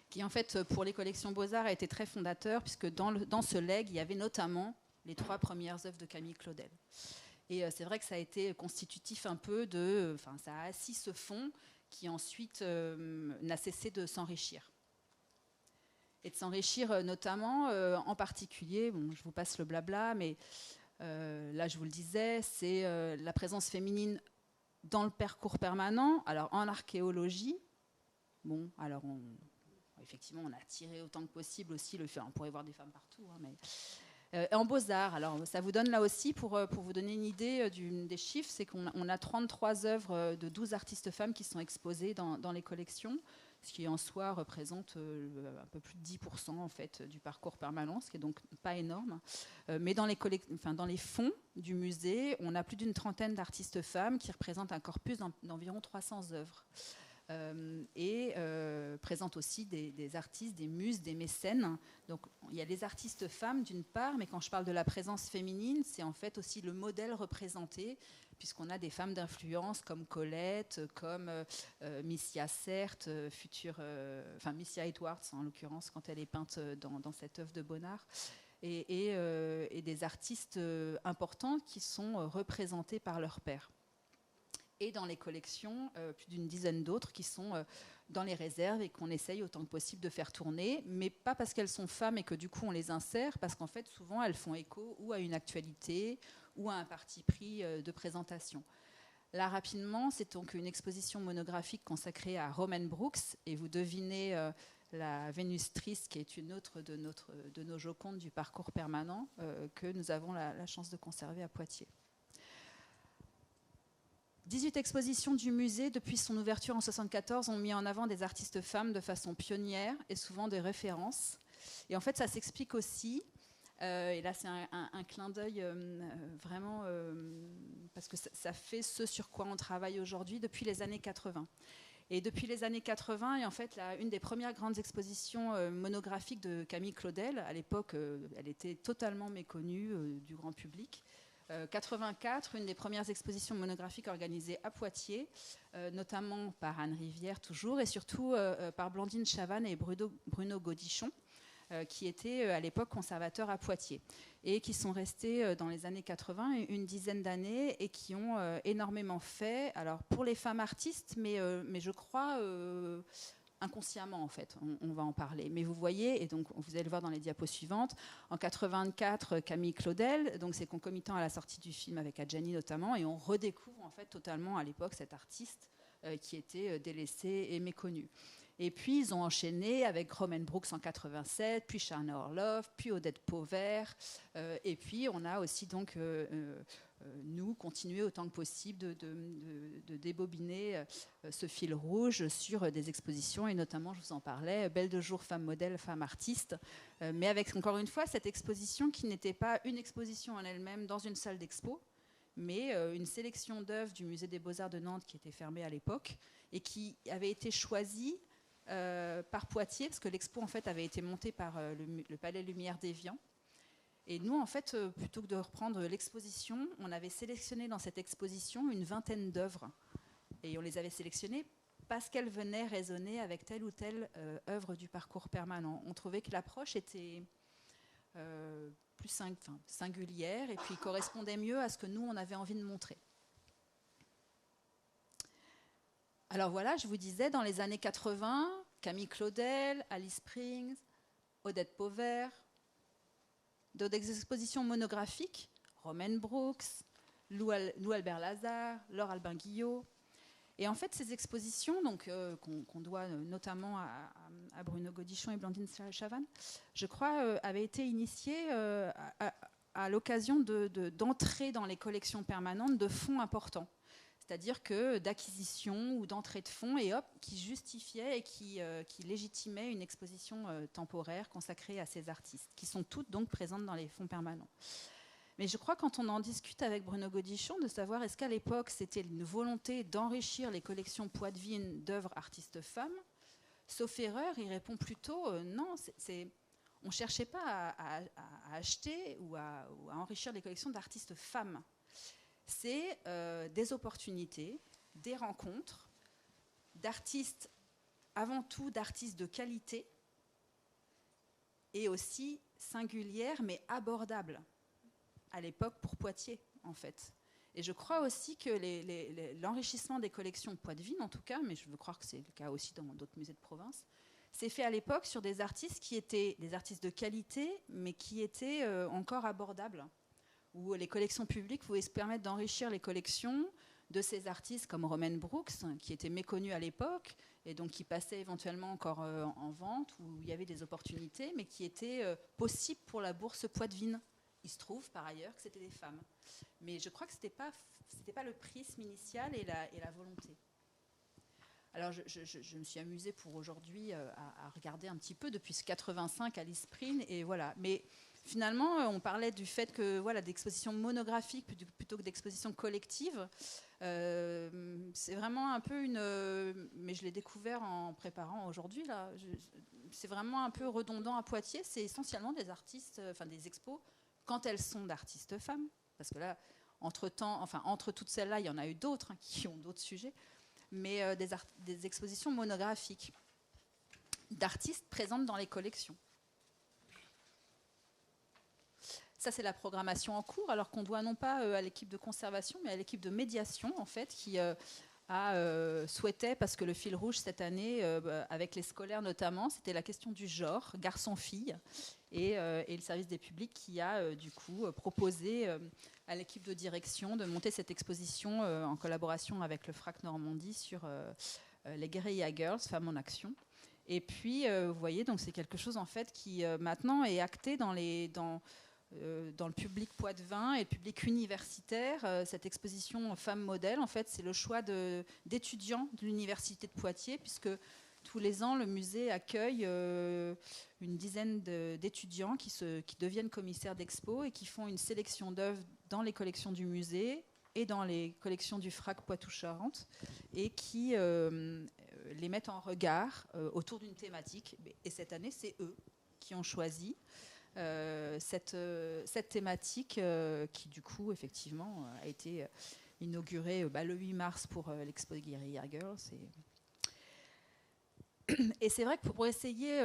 qui en fait, pour les collections Beaux-Arts, a été très fondateur, puisque dans ce legs, il y avait notamment les 3 premières œuvres de Camille Claudel. Et c'est vrai que ça a été constitutif un peu ça a assis ce fonds qui ensuite n'a cessé de s'enrichir. Et de s'enrichir notamment, en particulier, je vous passe le blabla, mais là je vous le disais, c'est la présence féminine dans le parcours permanent. Alors en archéologie, effectivement on a tiré autant que possible aussi le fait, on pourrait voir des femmes partout, mais... en Beaux-Arts, alors ça vous donne là aussi, pour vous donner une idée des chiffres, c'est qu'on a 33 œuvres de 12 artistes femmes qui sont exposées dans les collections, ce qui en soi représente un peu plus de 10% en fait, du parcours permanent, ce qui est donc pas énorme. Mais dans les fonds du musée, on a plus d'une trentaine d'artistes femmes qui représentent un corpus d'environ 300 œuvres. Et présente aussi des artistes, des muses, des mécènes. Donc il y a les artistes femmes d'une part, mais quand je parle de la présence féminine, c'est en fait aussi le modèle représenté, puisqu'on a des femmes d'influence comme Colette, comme Missia Certes, Missia Edwards en l'occurrence quand elle est peinte dans cette œuvre de Bonnard, et des artistes importants qui sont représentés par leur père. Et dans les collections, plus d'une dizaine d'autres qui sont dans les réserves et qu'on essaye autant que possible de faire tourner, mais pas parce qu'elles sont femmes et que du coup on les insère, parce qu'en fait souvent elles font écho ou à une actualité ou à un parti pris de présentation. Là rapidement, c'est donc une exposition monographique consacrée à Romaine Brooks, et vous devinez la Vénus triste, qui est une autre de nos Jocondes du parcours permanent que nous avons la chance de conserver à Poitiers. 18 expositions du musée, depuis son ouverture en 1974, ont mis en avant des artistes femmes de façon pionnière et souvent des références. Et en fait, ça s'explique aussi, et là c'est un clin d'œil vraiment, parce que ça fait ce sur quoi on travaille aujourd'hui depuis les années 80. Et depuis les années 80, et en fait, une des premières grandes expositions monographiques de Camille Claudel, à l'époque, elle était totalement méconnue du grand public. 84, une des premières expositions monographiques organisées à Poitiers, notamment par Anne Rivière toujours, et surtout par Blandine Chavannes et Bruno Godichon, qui étaient à l'époque conservateurs à Poitiers, et qui sont restés dans les années 80 une dizaine d'années, et qui ont énormément fait, alors pour les femmes artistes, mais je crois... inconsciemment en fait, on va en parler. Mais vous voyez, et donc vous allez le voir dans les diapos suivantes, en 84, Camille Claudel, donc c'est concomitant à la sortie du film avec Adjani notamment, et on redécouvre en fait totalement à l'époque cet artiste qui était délaissé et méconnu. Et puis ils ont enchaîné avec Romaine Brooks en 87, puis Charna Orloff, puis Odette Pauvert, et puis on a aussi donc nous continuer autant que possible de débobiner ce fil rouge sur des expositions, et notamment, je vous en parlais, Belle de jour, femme modèle, femme artiste, mais avec encore une fois cette exposition qui n'était pas une exposition en elle-même dans une salle d'expo, mais une sélection d'œuvres du Musée des Beaux-Arts de Nantes qui était fermée à l'époque et qui avait été choisie par Poitiers, parce que l'expo en fait avait été montée par le Palais Lumière d'Évian. Et nous, en fait, plutôt que de reprendre l'exposition, on avait sélectionné dans cette exposition une vingtaine d'œuvres. Et on les avait sélectionnées parce qu'elles venaient résonner avec telle ou telle œuvre du parcours permanent. On trouvait que l'approche était plus singulière et puis correspondait mieux à ce que nous, on avait envie de montrer. Alors voilà, je vous disais, dans les années 80, Camille Claudel, Alice Springs, Odette Pauvert, d'autres expositions monographiques, Romaine Brooks, Lou Albert Lazare, Laure Albin Guillot. Et en fait, ces expositions, donc, qu'on doit notamment à Bruno Godichon et Blandine Chavannes, je crois, avaient été initiées à l'occasion d'entrer dans les collections permanentes de fonds importants. C'est-à-dire que d'acquisition ou d'entrée de fonds, et hop, qui justifiait et qui légitimait une exposition temporaire consacrée à ces artistes, qui sont toutes donc présentes dans les fonds permanents. Mais je crois, quand on en discute avec Bruno Godichon, de savoir est-ce qu'à l'époque c'était une volonté d'enrichir les collections Poitevine d'œuvres artistes femmes, sauf erreur, il répond plutôt non, on ne cherchait pas à acheter ou à enrichir les collections d'artistes femmes. C'est des opportunités, des rencontres, d'artistes, avant tout d'artistes de qualité, et aussi singulières, mais abordables, à l'époque pour Poitiers, en fait. Et je crois aussi que l'enrichissement des collections poitevines, en tout cas, mais je veux croire que c'est le cas aussi dans d'autres musées de province, c'est fait à l'époque sur des artistes qui étaient des artistes de qualité, mais qui étaient encore abordables, où les collections publiques pouvaient se permettre d'enrichir les collections de ces artistes comme Romaine Brooks, qui était méconnue à l'époque, et donc qui passaient éventuellement encore en vente, où il y avait des opportunités, mais qui étaient possibles pour la bourse poitevine. Il se trouve par ailleurs que c'était des femmes. Mais je crois que ce n'était pas le prisme initial et la volonté. Alors je me suis amusée pour aujourd'hui à regarder un petit peu depuis 85 Alice Preen, et voilà. Mais finalement, on parlait du fait que voilà, d'expositions monographiques plutôt que d'expositions collectives. C'est vraiment un peu mais je l'ai découvert en préparant aujourd'hui là. C'est vraiment un peu redondant à Poitiers. C'est essentiellement des artistes, enfin des expos quand elles sont d'artistes femmes, parce que là, entre toutes celles-là, il y en a eu d'autres qui ont d'autres sujets, mais des expositions monographiques d'artistes présentes dans les collections. Ça, c'est la programmation en cours, alors qu'on doit non pas à l'équipe de conservation, mais à l'équipe de médiation, en fait, qui souhaitait, parce que le fil rouge cette année, avec les scolaires notamment, c'était la question du genre, garçon-fille, et le service des publics qui a du coup proposé à l'équipe de direction de monter cette exposition en collaboration avec le FRAC Normandie sur les Guerrilla Girls, Femmes en Action. Et puis, vous voyez, donc c'est quelque chose en fait qui maintenant est acté dans le public poitevin et le public universitaire. Cette exposition Femmes modèles, en fait, c'est le choix d'étudiants de l'université de Poitiers, puisque tous les ans, le musée accueille une dizaine d'étudiants qui deviennent commissaires d'expo et qui font une sélection d'œuvres dans les collections du musée et dans les collections du FRAC Poitou-Charentes, et qui les mettent en regard autour d'une thématique. Et cette année, c'est eux qui ont choisi cette thématique qui, du coup, effectivement, a été inaugurée le 8 mars pour l'expo Guerrilla Girls. Et c'est vrai que pour essayer,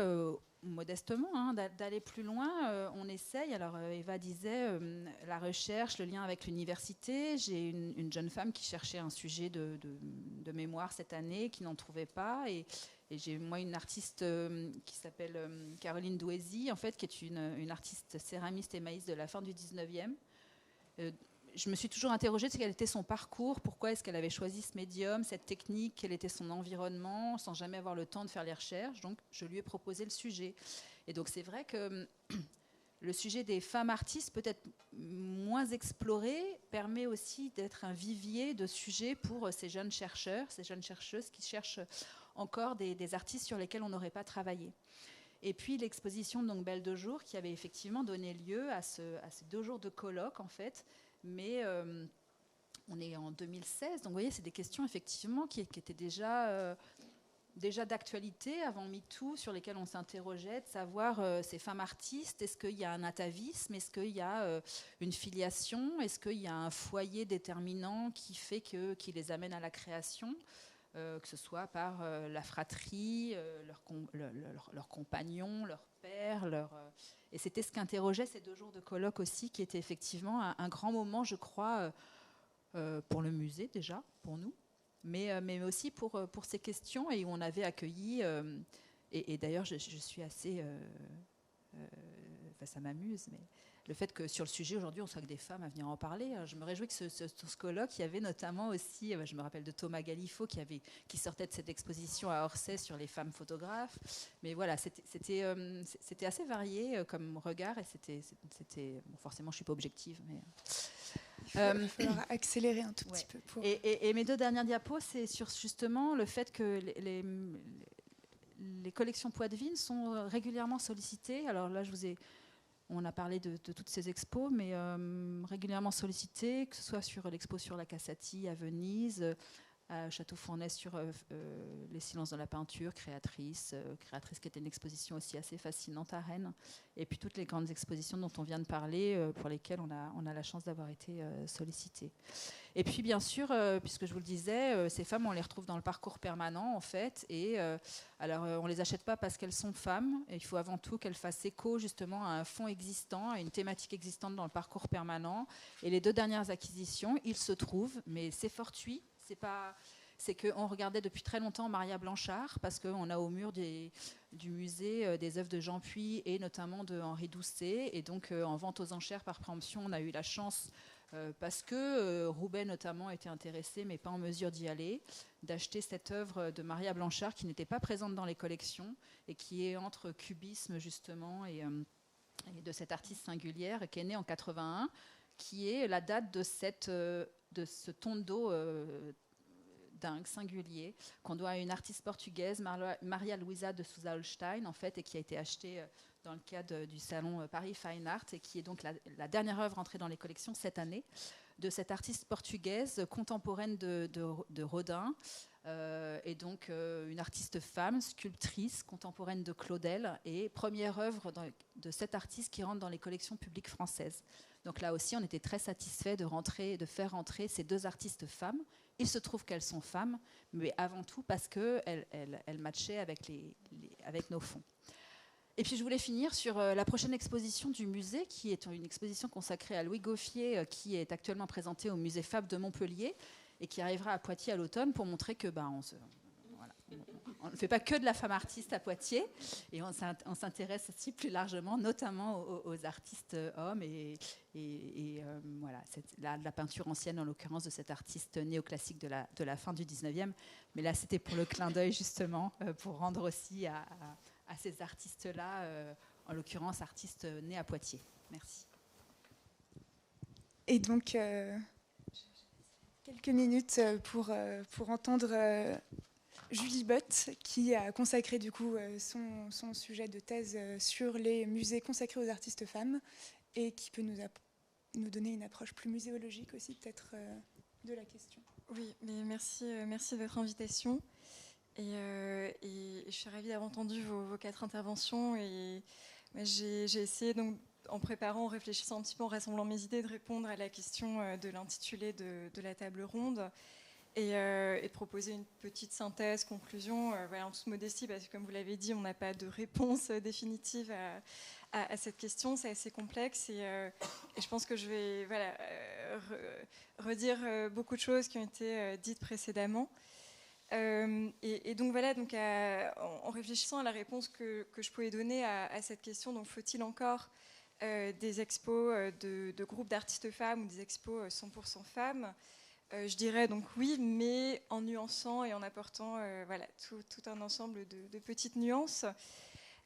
modestement, d'aller plus loin, on essaye. Alors, Eva disait la recherche, le lien avec l'université. J'ai une jeune femme qui cherchait un sujet de mémoire cette année, qui n'en trouvait pas. Et j'ai, moi, une artiste qui s'appelle Caroline Douézy, en fait, qui est une artiste céramiste et maïste de la fin du 19e. Je me suis toujours interrogée sur quel était son parcours, pourquoi est-ce qu'elle avait choisi ce médium, cette technique, quel était son environnement, sans jamais avoir le temps de faire les recherches. Donc, je lui ai proposé le sujet. Et donc, c'est vrai que le sujet des femmes artistes, peut-être moins exploré, permet aussi d'être un vivier de sujets pour ces jeunes chercheurs, ces jeunes chercheuses qui cherchent encore des artistes sur lesquels on n'aurait pas travaillé. Et puis l'exposition donc Belle de jour, qui avait effectivement donné lieu à ces 2 jours de colloque, en fait. Mais on est en 2016, donc vous voyez, c'est des questions effectivement qui étaient déjà d'actualité avant MeToo, sur lesquelles on s'interrogeait, de savoir ces femmes artistes, est-ce qu'il y a un atavisme, est-ce qu'il y a une filiation, est-ce qu'il y a un foyer déterminant qui fait qui les amène à la création, que ce soit par la fratrie, leurs compagnons, leurs pères, et c'était ce qu'interrogeait ces 2 jours de colloque aussi, qui était effectivement un grand moment, je crois, pour le musée déjà, pour nous, mais aussi pour ces questions, et où on avait accueilli, et d'ailleurs je suis assez... ça m'amuse, mais le fait que sur le sujet aujourd'hui on soit que des femmes à venir en parler, je me réjouis que ce colloque, il y avait notamment aussi, je me rappelle de Thomas Galifo qui sortait de cette exposition à Orsay sur les femmes photographes, mais voilà, c'était assez varié comme regard, et c'était bon, forcément je suis pas objective, mais il va falloir accélérer un tout petit peu pour... et mes 2 dernières diapos, c'est sur justement le fait que les collections poitevines sont régulièrement sollicitées. Alors là, on a parlé de toutes ces expos, mais régulièrement sollicitées, que ce soit sur l'expo sur la Cassati à Venise, à Château-Fournet sur les silences dans la peinture, créatrice qui était une exposition aussi assez fascinante à Rennes, et puis toutes les grandes expositions dont on vient de parler, pour lesquelles on a la chance d'avoir été sollicité. Et puis bien sûr, puisque je vous le disais, ces femmes, on les retrouve dans le parcours permanent en fait, et alors on les achète pas parce qu'elles sont femmes, et il faut avant tout qu'elles fassent écho justement à un fond existant, à une thématique existante dans le parcours permanent. Et les 2 dernières acquisitions, il se trouve, mais c'est fortuit, c'est qu'on regardait depuis très longtemps Maria Blanchard, parce qu'on a au mur du musée des œuvres de Jean Puy et notamment de Henri Doucet. Et donc en vente aux enchères par préemption, on a eu la chance, parce que Roubaix notamment était intéressé, mais pas en mesure d'y aller, d'acheter cette œuvre de Maria Blanchard qui n'était pas présente dans les collections et qui est entre cubisme justement et de cette artiste singulière qui est née en 81, qui est la date de ce tondo dingue, singulier, qu'on doit à une artiste portugaise, Maria Luisa de Sousa Holstein, en fait, et qui a été achetée dans le cadre du salon Paris Fine Art, et qui est donc la dernière œuvre entrée dans les collections cette année, de cette artiste portugaise contemporaine de Rodin, et donc une artiste femme, sculptrice, contemporaine de Claudel, et première œuvre de cette artiste qui rentre dans les collections publiques françaises. Donc là aussi, on était très satisfaits de faire rentrer ces 2 artistes femmes. Il se trouve qu'elles sont femmes, mais avant tout parce qu'elles matchaient avec nos fonds. Et puis je voulais finir sur la prochaine exposition du musée, qui est une exposition consacrée à Louis Gauffier, qui est actuellement présentée au musée Fabre de Montpellier et qui arrivera à Poitiers à l'automne pour montrer que on ne fait pas que de la femme artiste à Poitiers, et on s'intéresse aussi plus largement, notamment aux artistes hommes, et voilà, la peinture ancienne, en l'occurrence de cet artiste néoclassique de la fin du 19e. Mais là, c'était pour le clin d'œil, justement, pour rendre aussi à ces artistes-là, en l'occurrence, artistes nés à Poitiers. Merci. Et donc, quelques minutes pour entendre Julie Bott, qui a consacré du coup son sujet de thèse sur les musées consacrés aux artistes femmes, et qui peut nous donner une approche plus muséologique aussi peut-être de la question. Oui, mais merci de votre invitation. Et je suis ravie d'avoir entendu vos 4 interventions. Et j'ai essayé, donc, en préparant, en réfléchissant un petit peu, en rassemblant mes idées, de répondre à la question de l'intitulé de la table ronde. Et de proposer une petite synthèse, conclusion, voilà, en toute modestie, parce que comme vous l'avez dit, on n'a pas de réponse définitive à cette question, c'est assez complexe, et je pense que je vais redire beaucoup de choses qui ont été dites précédemment. Et donc voilà, donc en réfléchissant à la réponse que je pouvais donner à cette question, donc faut-il encore des expos de groupes d'artistes femmes ou des expos 100% femmes? Je dirais donc oui, mais en nuançant et en apportant tout un ensemble de petites nuances.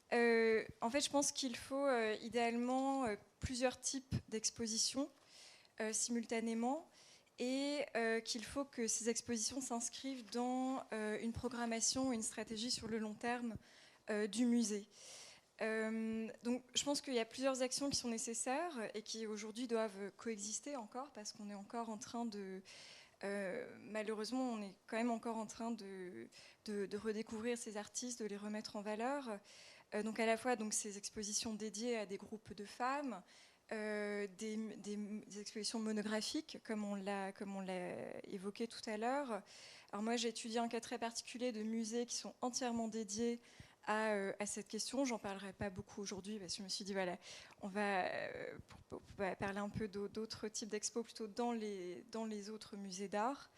En fait, je pense qu'il faut idéalement plusieurs types d'expositions simultanément, et qu'il faut que ces expositions s'inscrivent dans une programmation, une stratégie sur le long terme du musée. Donc, je pense qu'il y a plusieurs actions qui sont nécessaires et qui aujourd'hui doivent coexister encore, parce qu'on est encore en train de... malheureusement, on est quand même encore en train de redécouvrir ces artistes, de les remettre en valeur. Donc à la fois donc, ces expositions dédiées à des groupes de femmes, des expositions monographiques, comme on l'a évoqué tout à l'heure. Alors moi, j'ai étudié un cas très particulier de musées qui sont entièrement dédiés à cette question. J'en parlerai pas beaucoup aujourd'hui, parce que je me suis dit, voilà, on va parler un peu d'autres types d'expos, plutôt dans les autres musées d'art.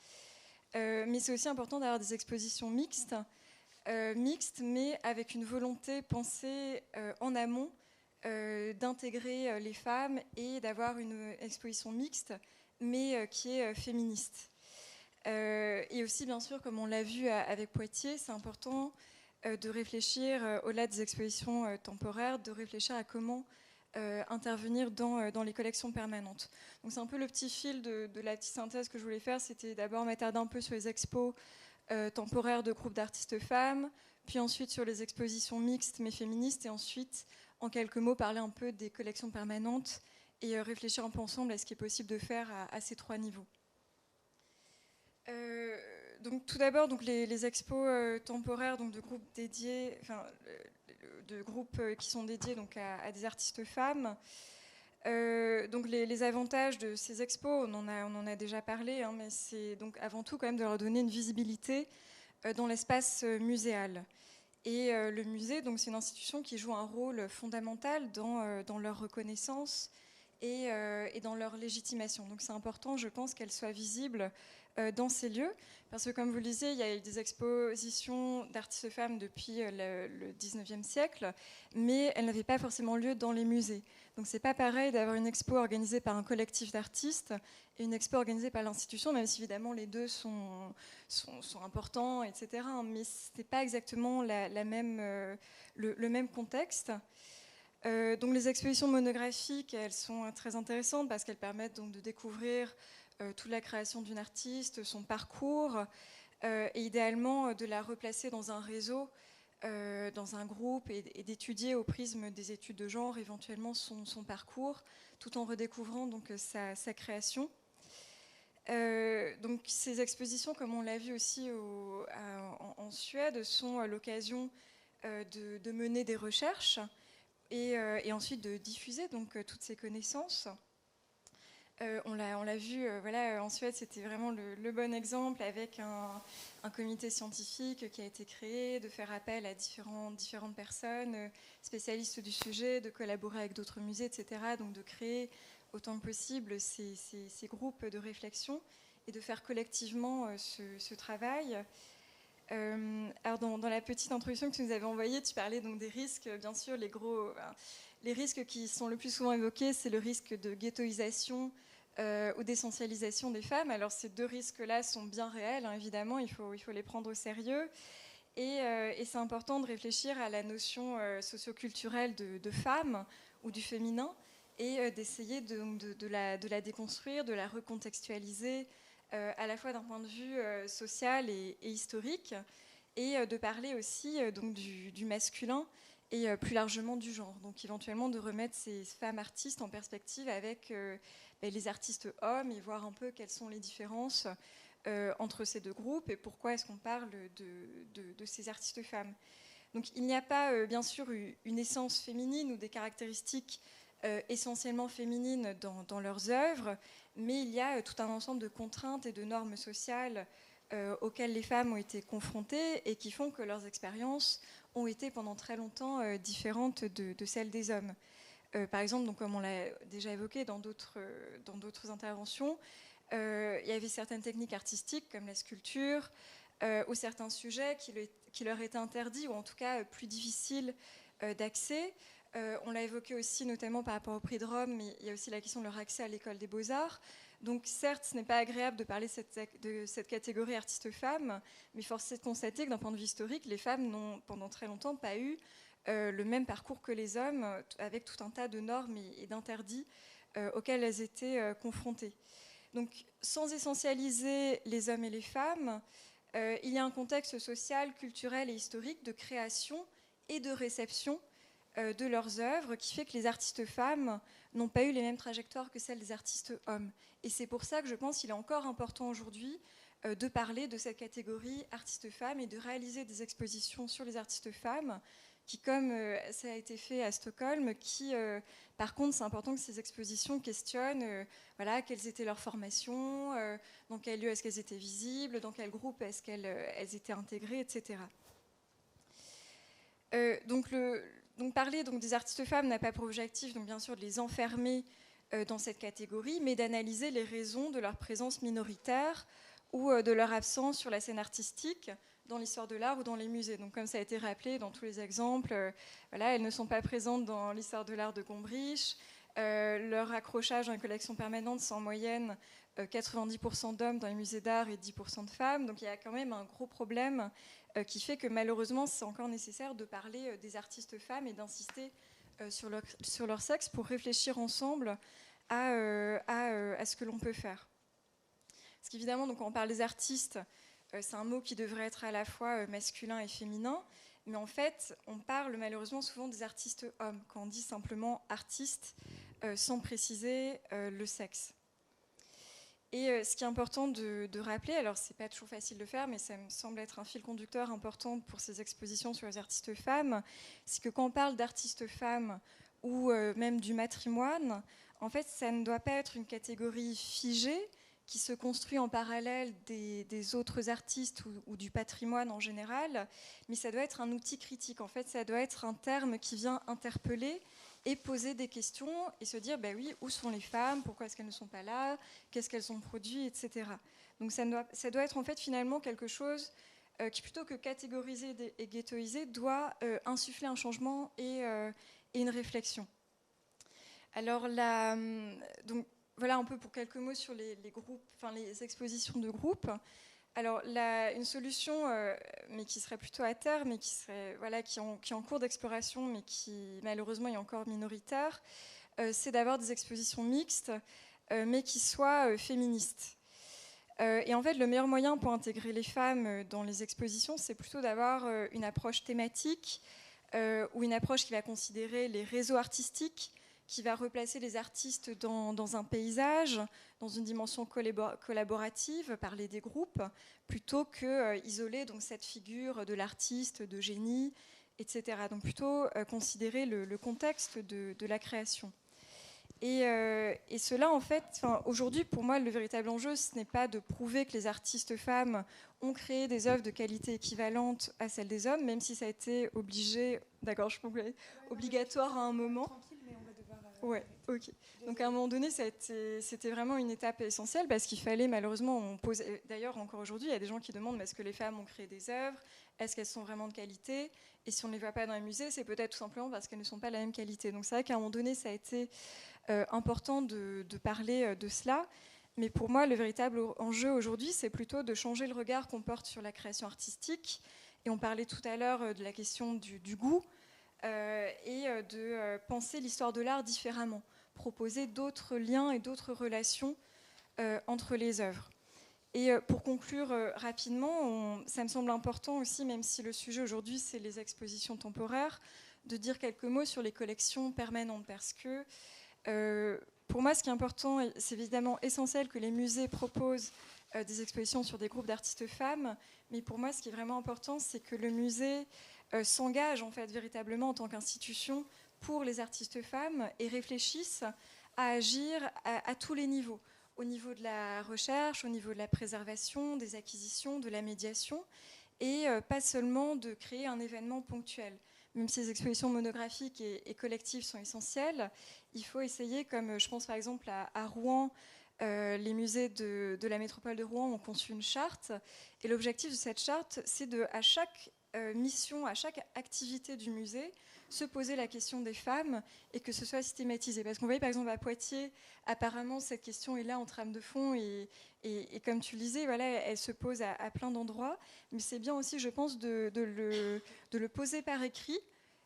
Mais c'est aussi important d'avoir des expositions mixtes, mais avec une volonté pensée en amont, d'intégrer les femmes et d'avoir une exposition mixte, mais qui est féministe. Et aussi, bien sûr, comme on l'a vu avec Poitiers, c'est important de réfléchir, au-delà des expositions temporaires, de réfléchir à comment intervenir dans les collections permanentes. Donc c'est un peu le petit fil de la petite synthèse que je voulais faire, c'était d'abord m'attarder un peu sur les expos temporaires de groupes d'artistes femmes, puis ensuite sur les expositions mixtes mais féministes, et ensuite, en quelques mots, parler un peu des collections permanentes et réfléchir un peu ensemble à ce qui est possible de faire à ces 3 niveaux. Donc tout d'abord, donc les expos temporaires donc de groupes dédiés, de groupes qui sont dédiés donc à des artistes femmes. Donc les avantages de ces expos, on en a déjà parlé, hein, mais c'est donc avant tout quand même de leur donner une visibilité dans l'espace muséal. Et le musée, donc c'est une institution qui joue un rôle fondamental dans leur reconnaissance et dans leur légitimation. Donc c'est important, je pense, qu'elle soit visible dans ces lieux, parce que comme vous le disiez, il y a eu des expositions d'artistes femmes depuis le 19e siècle, mais elles n'avaient pas forcément lieu dans les musées. Donc c'est pas pareil d'avoir une expo organisée par un collectif d'artistes et une expo organisée par l'institution, même si évidemment les deux sont importants, etc. Mais c'est pas exactement le même contexte. Donc les expositions monographiques, elles sont très intéressantes parce qu'elles permettent donc de découvrir toute la création d'une artiste, son parcours, et idéalement de la replacer dans un réseau, dans un groupe, et d'étudier au prisme des études de genre éventuellement son parcours, tout en redécouvrant donc sa création. Donc ces expositions, comme on l'a vu aussi en Suède, sont l'occasion de mener des recherches et ensuite de diffuser donc toutes ces connaissances. On l'a vu, voilà, en Suède, c'était vraiment le bon exemple avec un comité scientifique qui a été créé, de faire appel à différentes personnes spécialistes du sujet, de collaborer avec d'autres musées, etc. Donc de créer autant que possible ces groupes de réflexion et de faire collectivement ce travail. Alors dans la petite introduction que tu nous avais envoyée, tu parlais donc des risques, bien sûr, les risques qui sont le plus souvent évoqués, c'est le risque de ghettoisation ou d'essentialisation des femmes. Alors ces deux risques-là sont bien réels, hein, évidemment, il faut les prendre au sérieux. Et c'est important de réfléchir à la notion socioculturelle de femme ou du féminin et d'essayer de la déconstruire, de la recontextualiser, à la fois d'un point de vue social et historique, et de parler aussi donc du masculin et plus largement du genre. Donc éventuellement de remettre ces femmes artistes en perspective avec les artistes hommes et voir un peu quelles sont les différences entre ces deux groupes et pourquoi est-ce qu'on parle de ces artistes femmes. Donc il n'y a pas bien sûr une essence féminine ou des caractéristiques essentiellement féminines dans leurs œuvres, mais il y a tout un ensemble de contraintes et de normes sociales auxquelles les femmes ont été confrontées et qui font que leurs expériences ont été pendant très longtemps différentes de celles des hommes. Par exemple, donc, comme on l'a déjà évoqué dans d'autres interventions, il y avait certaines techniques artistiques comme la sculpture ou certains sujets qui leur étaient interdits ou en tout cas plus difficiles d'accès. On l'a évoqué aussi notamment par rapport au prix de Rome, mais il y a aussi la question de leur accès à l'école des beaux-arts. Donc certes, ce n'est pas agréable de parler de cette catégorie artiste-femme, mais force est de constater que d'un point de vue historique, les femmes n'ont pendant très longtemps pas eu le même parcours que les hommes, avec tout un tas de normes et d'interdits auxquels elles étaient confrontées. Donc sans essentialiser les hommes et les femmes, il y a un contexte social, culturel et historique de création et de réception de leurs œuvres qui fait que les artistes femmes n'ont pas eu les mêmes trajectoires que celles des artistes hommes. Et c'est pour ça que je pense qu'il est encore important aujourd'hui de parler de cette catégorie artistes femmes et de réaliser des expositions sur les artistes femmes qui, comme ça a été fait à Stockholm, par contre, c'est important que ces expositions questionnent voilà, quelles étaient leurs formations, dans quel lieu est-ce qu'elles étaient visibles, dans quel groupe est-ce qu'elles étaient intégrées, etc. Donc parler des artistes femmes n'a pas pour objectif, donc bien sûr, de les enfermer dans cette catégorie, mais d'analyser les raisons de leur présence minoritaire ou de leur absence sur la scène artistique, dans l'histoire de l'art ou dans les musées. Donc comme ça a été rappelé dans tous les exemples, voilà, elles ne sont pas présentes dans l'histoire de l'art de Gombrich. Leur accrochage dans les collections permanentes, c'est en moyenne 90% d'hommes dans les musées d'art et 10% de femmes. Donc il y a quand même un gros problème qui fait que malheureusement c'est encore nécessaire de parler des artistes femmes et d'insister sur leur sexe pour réfléchir ensemble à ce que l'on peut faire. Parce qu'évidemment, donc, quand on parle des artistes, c'est un mot qui devrait être à la fois masculin et féminin, mais en fait on parle malheureusement souvent des artistes hommes quand on dit simplement artistes sans préciser le sexe. Et ce qui est important de rappeler, alors c'est pas toujours facile de le faire, mais ça me semble être un fil conducteur important pour ces expositions sur les artistes femmes, c'est que quand on parle d'artistes femmes ou même du matrimoine, en fait, ça ne doit pas être une catégorie figée qui se construit en parallèle des autres artistes ou du patrimoine en général, mais ça doit être un outil critique. En fait, ça doit être un terme qui vient interpeller et poser des questions et se dire, oui, où sont les femmes, pourquoi est-ce qu'elles ne sont pas là, qu'est-ce qu'elles ont produit, etc. Donc ça doit être en fait finalement quelque chose qui, plutôt que catégoriser et ghettoiser, doit insuffler un changement et une réflexion. Alors donc, voilà un peu pour quelques mots sur les groupes, enfin les expositions de groupes. Alors une solution, mais qui serait plutôt à terme, mais qui serait qui est en cours d'exploration, mais qui malheureusement est encore minoritaire, c'est d'avoir des expositions mixtes, mais qui soient féministes. Et en fait, le meilleur moyen pour intégrer les femmes dans les expositions, c'est plutôt d'avoir une approche thématique ou une approche qui va considérer les réseaux artistiques, qui va replacer les artistes dans un paysage, dans une dimension collaborative, parler des groupes, plutôt que isoler donc, cette figure de l'artiste, de génie, etc. Donc plutôt considérer le contexte de la création. Et cela, en fait, aujourd'hui, pour moi, le véritable enjeu, ce n'est pas de prouver que les artistes femmes ont créé des œuvres de qualité équivalente à celles des hommes, même si ça a été obligatoire à un moment. Ouais, ok. Donc à un moment donné, c'était vraiment une étape essentielle parce qu'il fallait malheureusement, d'ailleurs encore aujourd'hui, il y a des gens qui demandent est-ce que les femmes ont créé des œuvres, est-ce qu'elles sont vraiment de qualité, et si on ne les voit pas dans les musées, c'est peut-être tout simplement parce qu'elles ne sont pas de la même qualité. Donc c'est vrai qu'à un moment donné, ça a été important de parler de cela, mais pour moi, le véritable enjeu aujourd'hui, c'est plutôt de changer le regard qu'on porte sur la création artistique, et on parlait tout à l'heure de la question du goût, et de penser l'histoire de l'art différemment, proposer d'autres liens et d'autres relations entre les œuvres. Et pour conclure rapidement, ça me semble important aussi, même si le sujet aujourd'hui c'est les expositions temporaires, de dire quelques mots sur les collections permanentes, parce que pour moi ce qui est important, c'est évidemment essentiel que les musées proposent des expositions sur des groupes d'artistes femmes, mais pour moi ce qui est vraiment important, c'est que le musée s'engagent en fait véritablement en tant qu'institution pour les artistes femmes et réfléchissent à agir à tous les niveaux, au niveau de la recherche, au niveau de la préservation, des acquisitions, de la médiation, et pas seulement de créer un événement ponctuel. Même si les expositions monographiques et collectives sont essentielles, il faut essayer, comme je pense par exemple à Rouen, les musées de la métropole de Rouen ont conçu une charte, et l'objectif de cette charte, c'est à chaque mission, à chaque activité du musée, se poser la question des femmes et que ce soit systématisé. Parce qu'on voyait par exemple à Poitiers, apparemment cette question est là en trame de fond et comme tu le disais, elle se pose à plein d'endroits. Mais c'est bien aussi, je pense, de le poser par écrit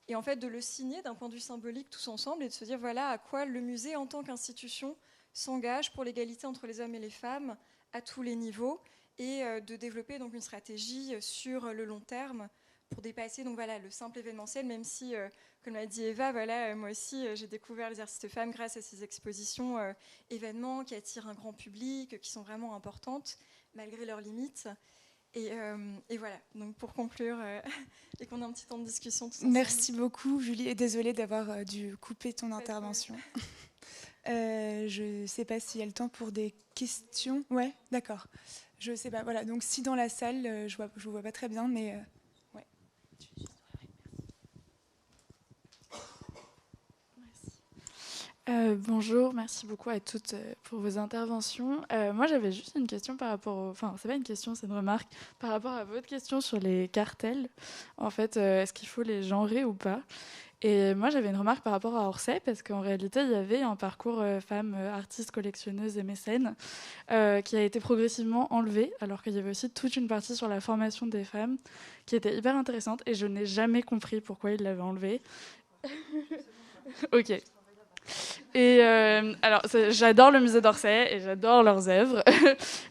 et en fait de le signer d'un point de vue symbolique tous ensemble et de se dire voilà à quoi le musée en tant qu'institution s'engage pour l'égalité entre les hommes et les femmes à tous les niveaux, et de développer donc une stratégie sur le long terme pour dépasser donc, le simple événementiel, même si, comme l'a dit Eva, moi aussi j'ai découvert les artistes femmes grâce à ces expositions événements qui attirent un grand public, qui sont vraiment importantes, malgré leurs limites. Et voilà, donc pour conclure, et qu'on a un petit temps de discussion. Merci beaucoup Julie, et désolée d'avoir dû couper ton intervention. Je ne sais pas s'il y a le temps pour des questions. Ouais, d'accord. Je sais pas. Voilà. Donc si dans la salle, je vous vois pas très bien, mais ouais. Bonjour, merci beaucoup à toutes pour vos interventions. Moi, j'avais juste une question par rapport Enfin, c'est pas une question, c'est une remarque par rapport à votre question sur les cartels. En fait, est-ce qu'il faut les genrer ou pas ? Et moi, j'avais une remarque par rapport à Orsay, parce qu'en réalité, il y avait un parcours femme artiste, collectionneuse et mécène qui a été progressivement enlevé, alors qu'il y avait aussi toute une partie sur la formation des femmes qui était hyper intéressante, et je n'ai jamais compris pourquoi ils l'avaient enlevé. Ok. Et alors, j'adore le musée d'Orsay et j'adore leurs œuvres,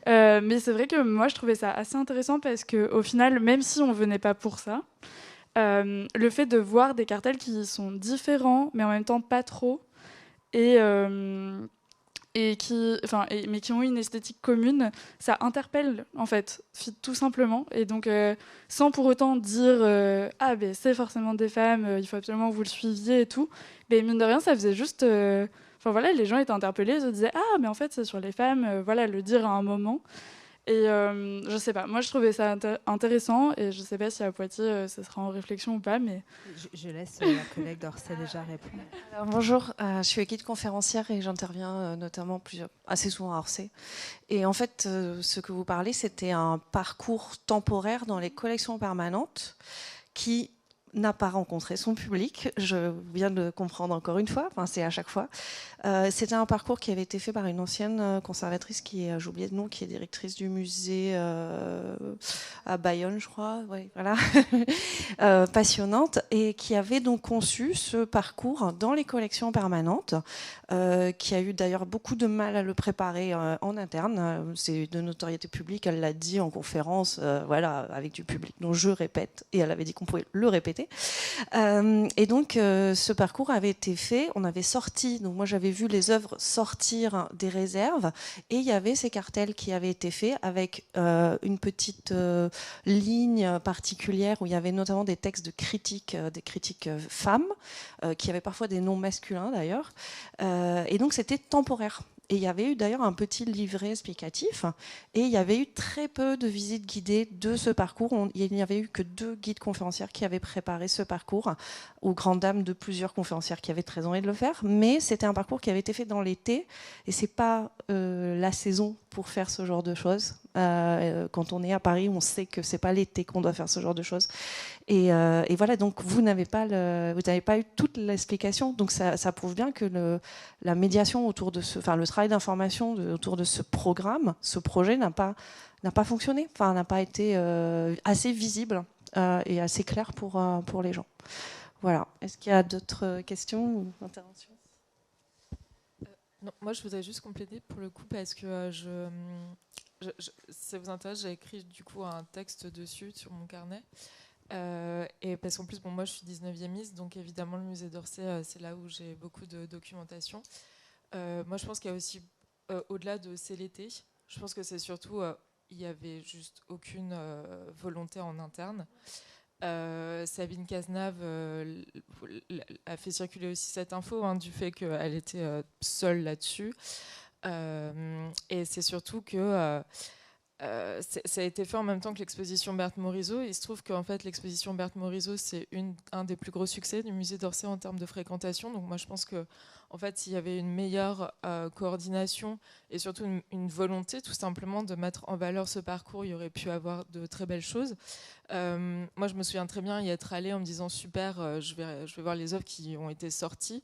mais c'est vrai que moi, je trouvais ça assez intéressant parce qu'au final, même si on venait pas pour ça, le fait de voir des cartels qui sont différents, mais en même temps pas trop, et mais qui ont une esthétique commune, ça interpelle en fait, tout simplement. Et donc, sans pour autant dire ah ben c'est forcément des femmes, il faut absolument que vous le suiviez et tout. Mais mine de rien, ça faisait juste, enfin voilà, les gens étaient interpellés, ils se disaient ah mais en fait c'est sur les femmes, voilà, le dire à un moment. Et je sais pas, moi je trouvais ça intéressant et je sais pas si à Poitiers ça sera en réflexion ou pas, mais... Je laisse la collègue d'Orsay déjà répondre. Alors, bonjour, je suis guide conférencière et j'interviens notamment assez souvent à Orsay. Et en fait, ce que vous parlez, c'était un parcours temporaire dans les collections permanentes qui n'a pas rencontré son public. Je viens de le comprendre encore une fois, enfin, c'est à chaque fois. C'était un parcours qui avait été fait par une ancienne conservatrice j'ai oublié le nom, qui est directrice du musée à Bayonne, je crois, ouais, voilà. Passionnante, et qui avait donc conçu ce parcours dans les collections permanentes, qui a eu d'ailleurs beaucoup de mal à le préparer en interne. C'est de notoriété publique, elle l'a dit en conférence, voilà, avec du public, dont je répète, et elle avait dit qu'on pouvait le répéter. Et donc, ce parcours avait été fait, on avait sorti, donc moi j'avais vu les œuvres sortir des réserves, et il y avait ces cartels qui avaient été faits avec une petite ligne particulière où il y avait notamment des textes de critiques, des critiques femmes, qui avaient parfois des noms masculins d'ailleurs, et donc c'était temporaire. Et il y avait eu d'ailleurs un petit livret explicatif, et il y avait eu très peu de visites guidées de ce parcours. Il n'y avait eu que 2 guides conférencières qui avaient préparé ce parcours, aux grandes dames de plusieurs conférencières qui avaient très envie de le faire. Mais c'était un parcours qui avait été fait dans l'été, et c'est pas la saison pour faire ce genre de choses. Quand on est à Paris, on sait que c'est pas l'été qu'on doit faire ce genre de choses. Et voilà, donc vous n'avez pas eu toute l'explication. Donc ça prouve bien que la médiation autour de le travail d'information autour de ce programme, ce projet n'a pas fonctionné. Enfin, n'a pas été assez visible et assez clair pour les gens. Voilà. Est-ce qu'il y a d'autres questions ou interventions ? Non, moi, je voudrais juste compléter pour le coup parce que si ça vous intéresse, j'ai écrit du coup un texte dessus sur mon carnet. Et parce qu'en plus, moi je suis 19e, donc évidemment le musée d'Orsay, c'est là où j'ai beaucoup de documentation. Moi je pense qu'il y a aussi, au-delà de c'est l'été, je pense que c'est surtout, il n'y avait juste aucune volonté en interne. Sabine Cazenave a fait circuler aussi cette info du fait qu'elle était seule là-dessus. Et c'est surtout que... ça a été fait en même temps que l'exposition Berthe Morisot. Il se trouve qu'en fait, l'exposition Berthe Morisot, c'est un des plus gros succès du musée d'Orsay en termes de fréquentation. Donc moi, je pense que en fait, s'il y avait une meilleure coordination et surtout une volonté, tout simplement, de mettre en valeur ce parcours, il y aurait pu avoir de très belles choses. Moi, je me souviens très bien y être allée en me disant super, je vais voir les œuvres qui ont été sorties.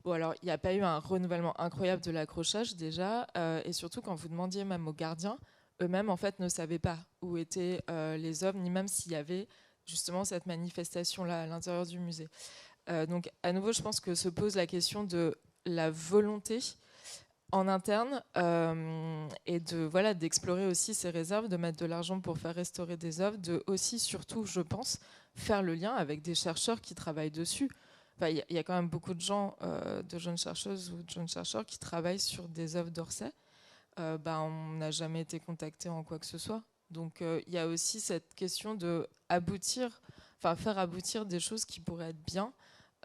Bon, alors, il n'y a pas eu un renouvellement incroyable de l'accrochage déjà, et surtout quand vous demandiez même aux gardiens, eux-mêmes en fait ne savaient pas où étaient les œuvres, ni même s'il y avait justement cette manifestation-là à l'intérieur du musée. Donc à nouveau, je pense que se pose la question de la volonté en interne et d'explorer aussi ces réserves, de mettre de l'argent pour faire restaurer des œuvres, de aussi surtout, je pense, faire le lien avec des chercheurs qui travaillent dessus. Enfin, y a quand même beaucoup de gens, de jeunes chercheuses ou de jeunes chercheurs qui travaillent sur des œuvres d'Orsay. On n'a jamais été contacté en quoi que ce soit. Donc il y a aussi cette question de faire aboutir des choses qui pourraient être bien,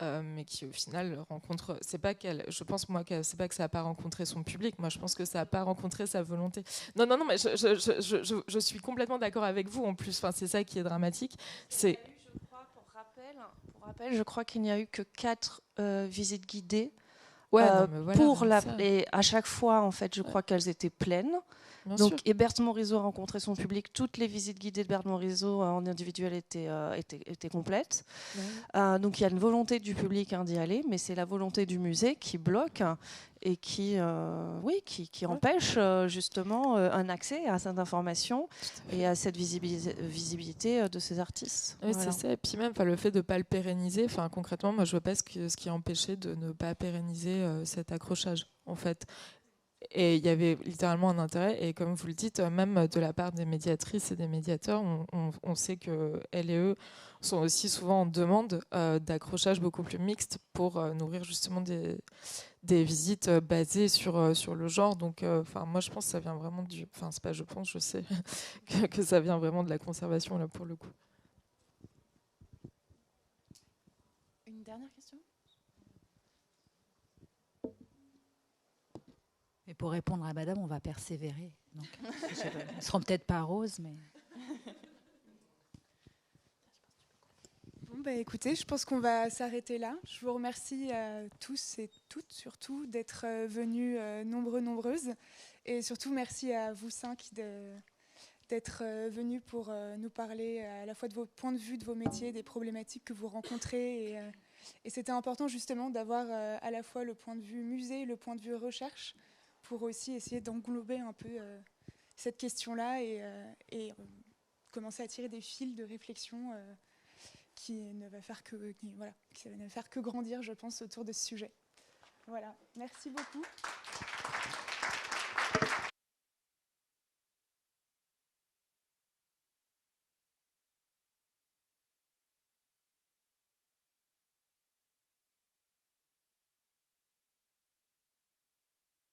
mais qui au final rencontrent. Je pense moi que c'est pas que ça n'a pas rencontré son public. Moi je pense que ça n'a pas rencontré sa volonté. Non, mais je suis complètement d'accord avec vous en plus. Enfin, c'est ça qui est dramatique. C'est. Pour rappel, je crois qu'il n'y a eu que 4 visites guidées. Ouais, et à chaque fois, en fait, je crois qu'elles étaient pleines. Et Berthe Morisot a rencontré son public. Toutes les visites guidées de Berthe Morisot en individuel étaient complètes. Ouais. Donc il y a une volonté du public d'y aller, mais c'est la volonté du musée qui bloque et qui empêche justement un accès à cette information et à cette visibilité de ces artistes. Oui, voilà. C'est ça. Et puis même le fait de ne pas le pérenniser, concrètement, moi je vois pas ce qui a empêché de ne pas pérenniser cet accrochage, en fait. Et il y avait littéralement un intérêt. Et comme vous le dites, même de la part des médiatrices et des médiateurs, on sait qu'elles et eux sont aussi souvent en demande d'accrochage beaucoup plus mixte pour nourrir justement des visites basées sur le genre. Donc, moi, je pense que ça vient vraiment du... Enfin, c'est pas je pense, je sais que ça vient vraiment de la conservation, là, pour le coup. Une dernière question ? Et pour répondre à madame, on va persévérer. Donc, ils ne seront peut-être pas roses, mais... Bon, écoutez, je pense qu'on va s'arrêter là. Je vous remercie à tous et toutes, surtout, d'être venus nombreuses. Et surtout, merci à vous 5 d'être venus pour nous parler à la fois de vos points de vue, de vos métiers, des problématiques que vous rencontrez. Et c'était important, justement, d'avoir à la fois le point de vue musée, le point de vue recherche, pour aussi essayer d'englober un peu cette question-là et commencer à tirer des fils de réflexion qui ne va faire que grandir, je pense, autour de ce sujet. Voilà, merci beaucoup.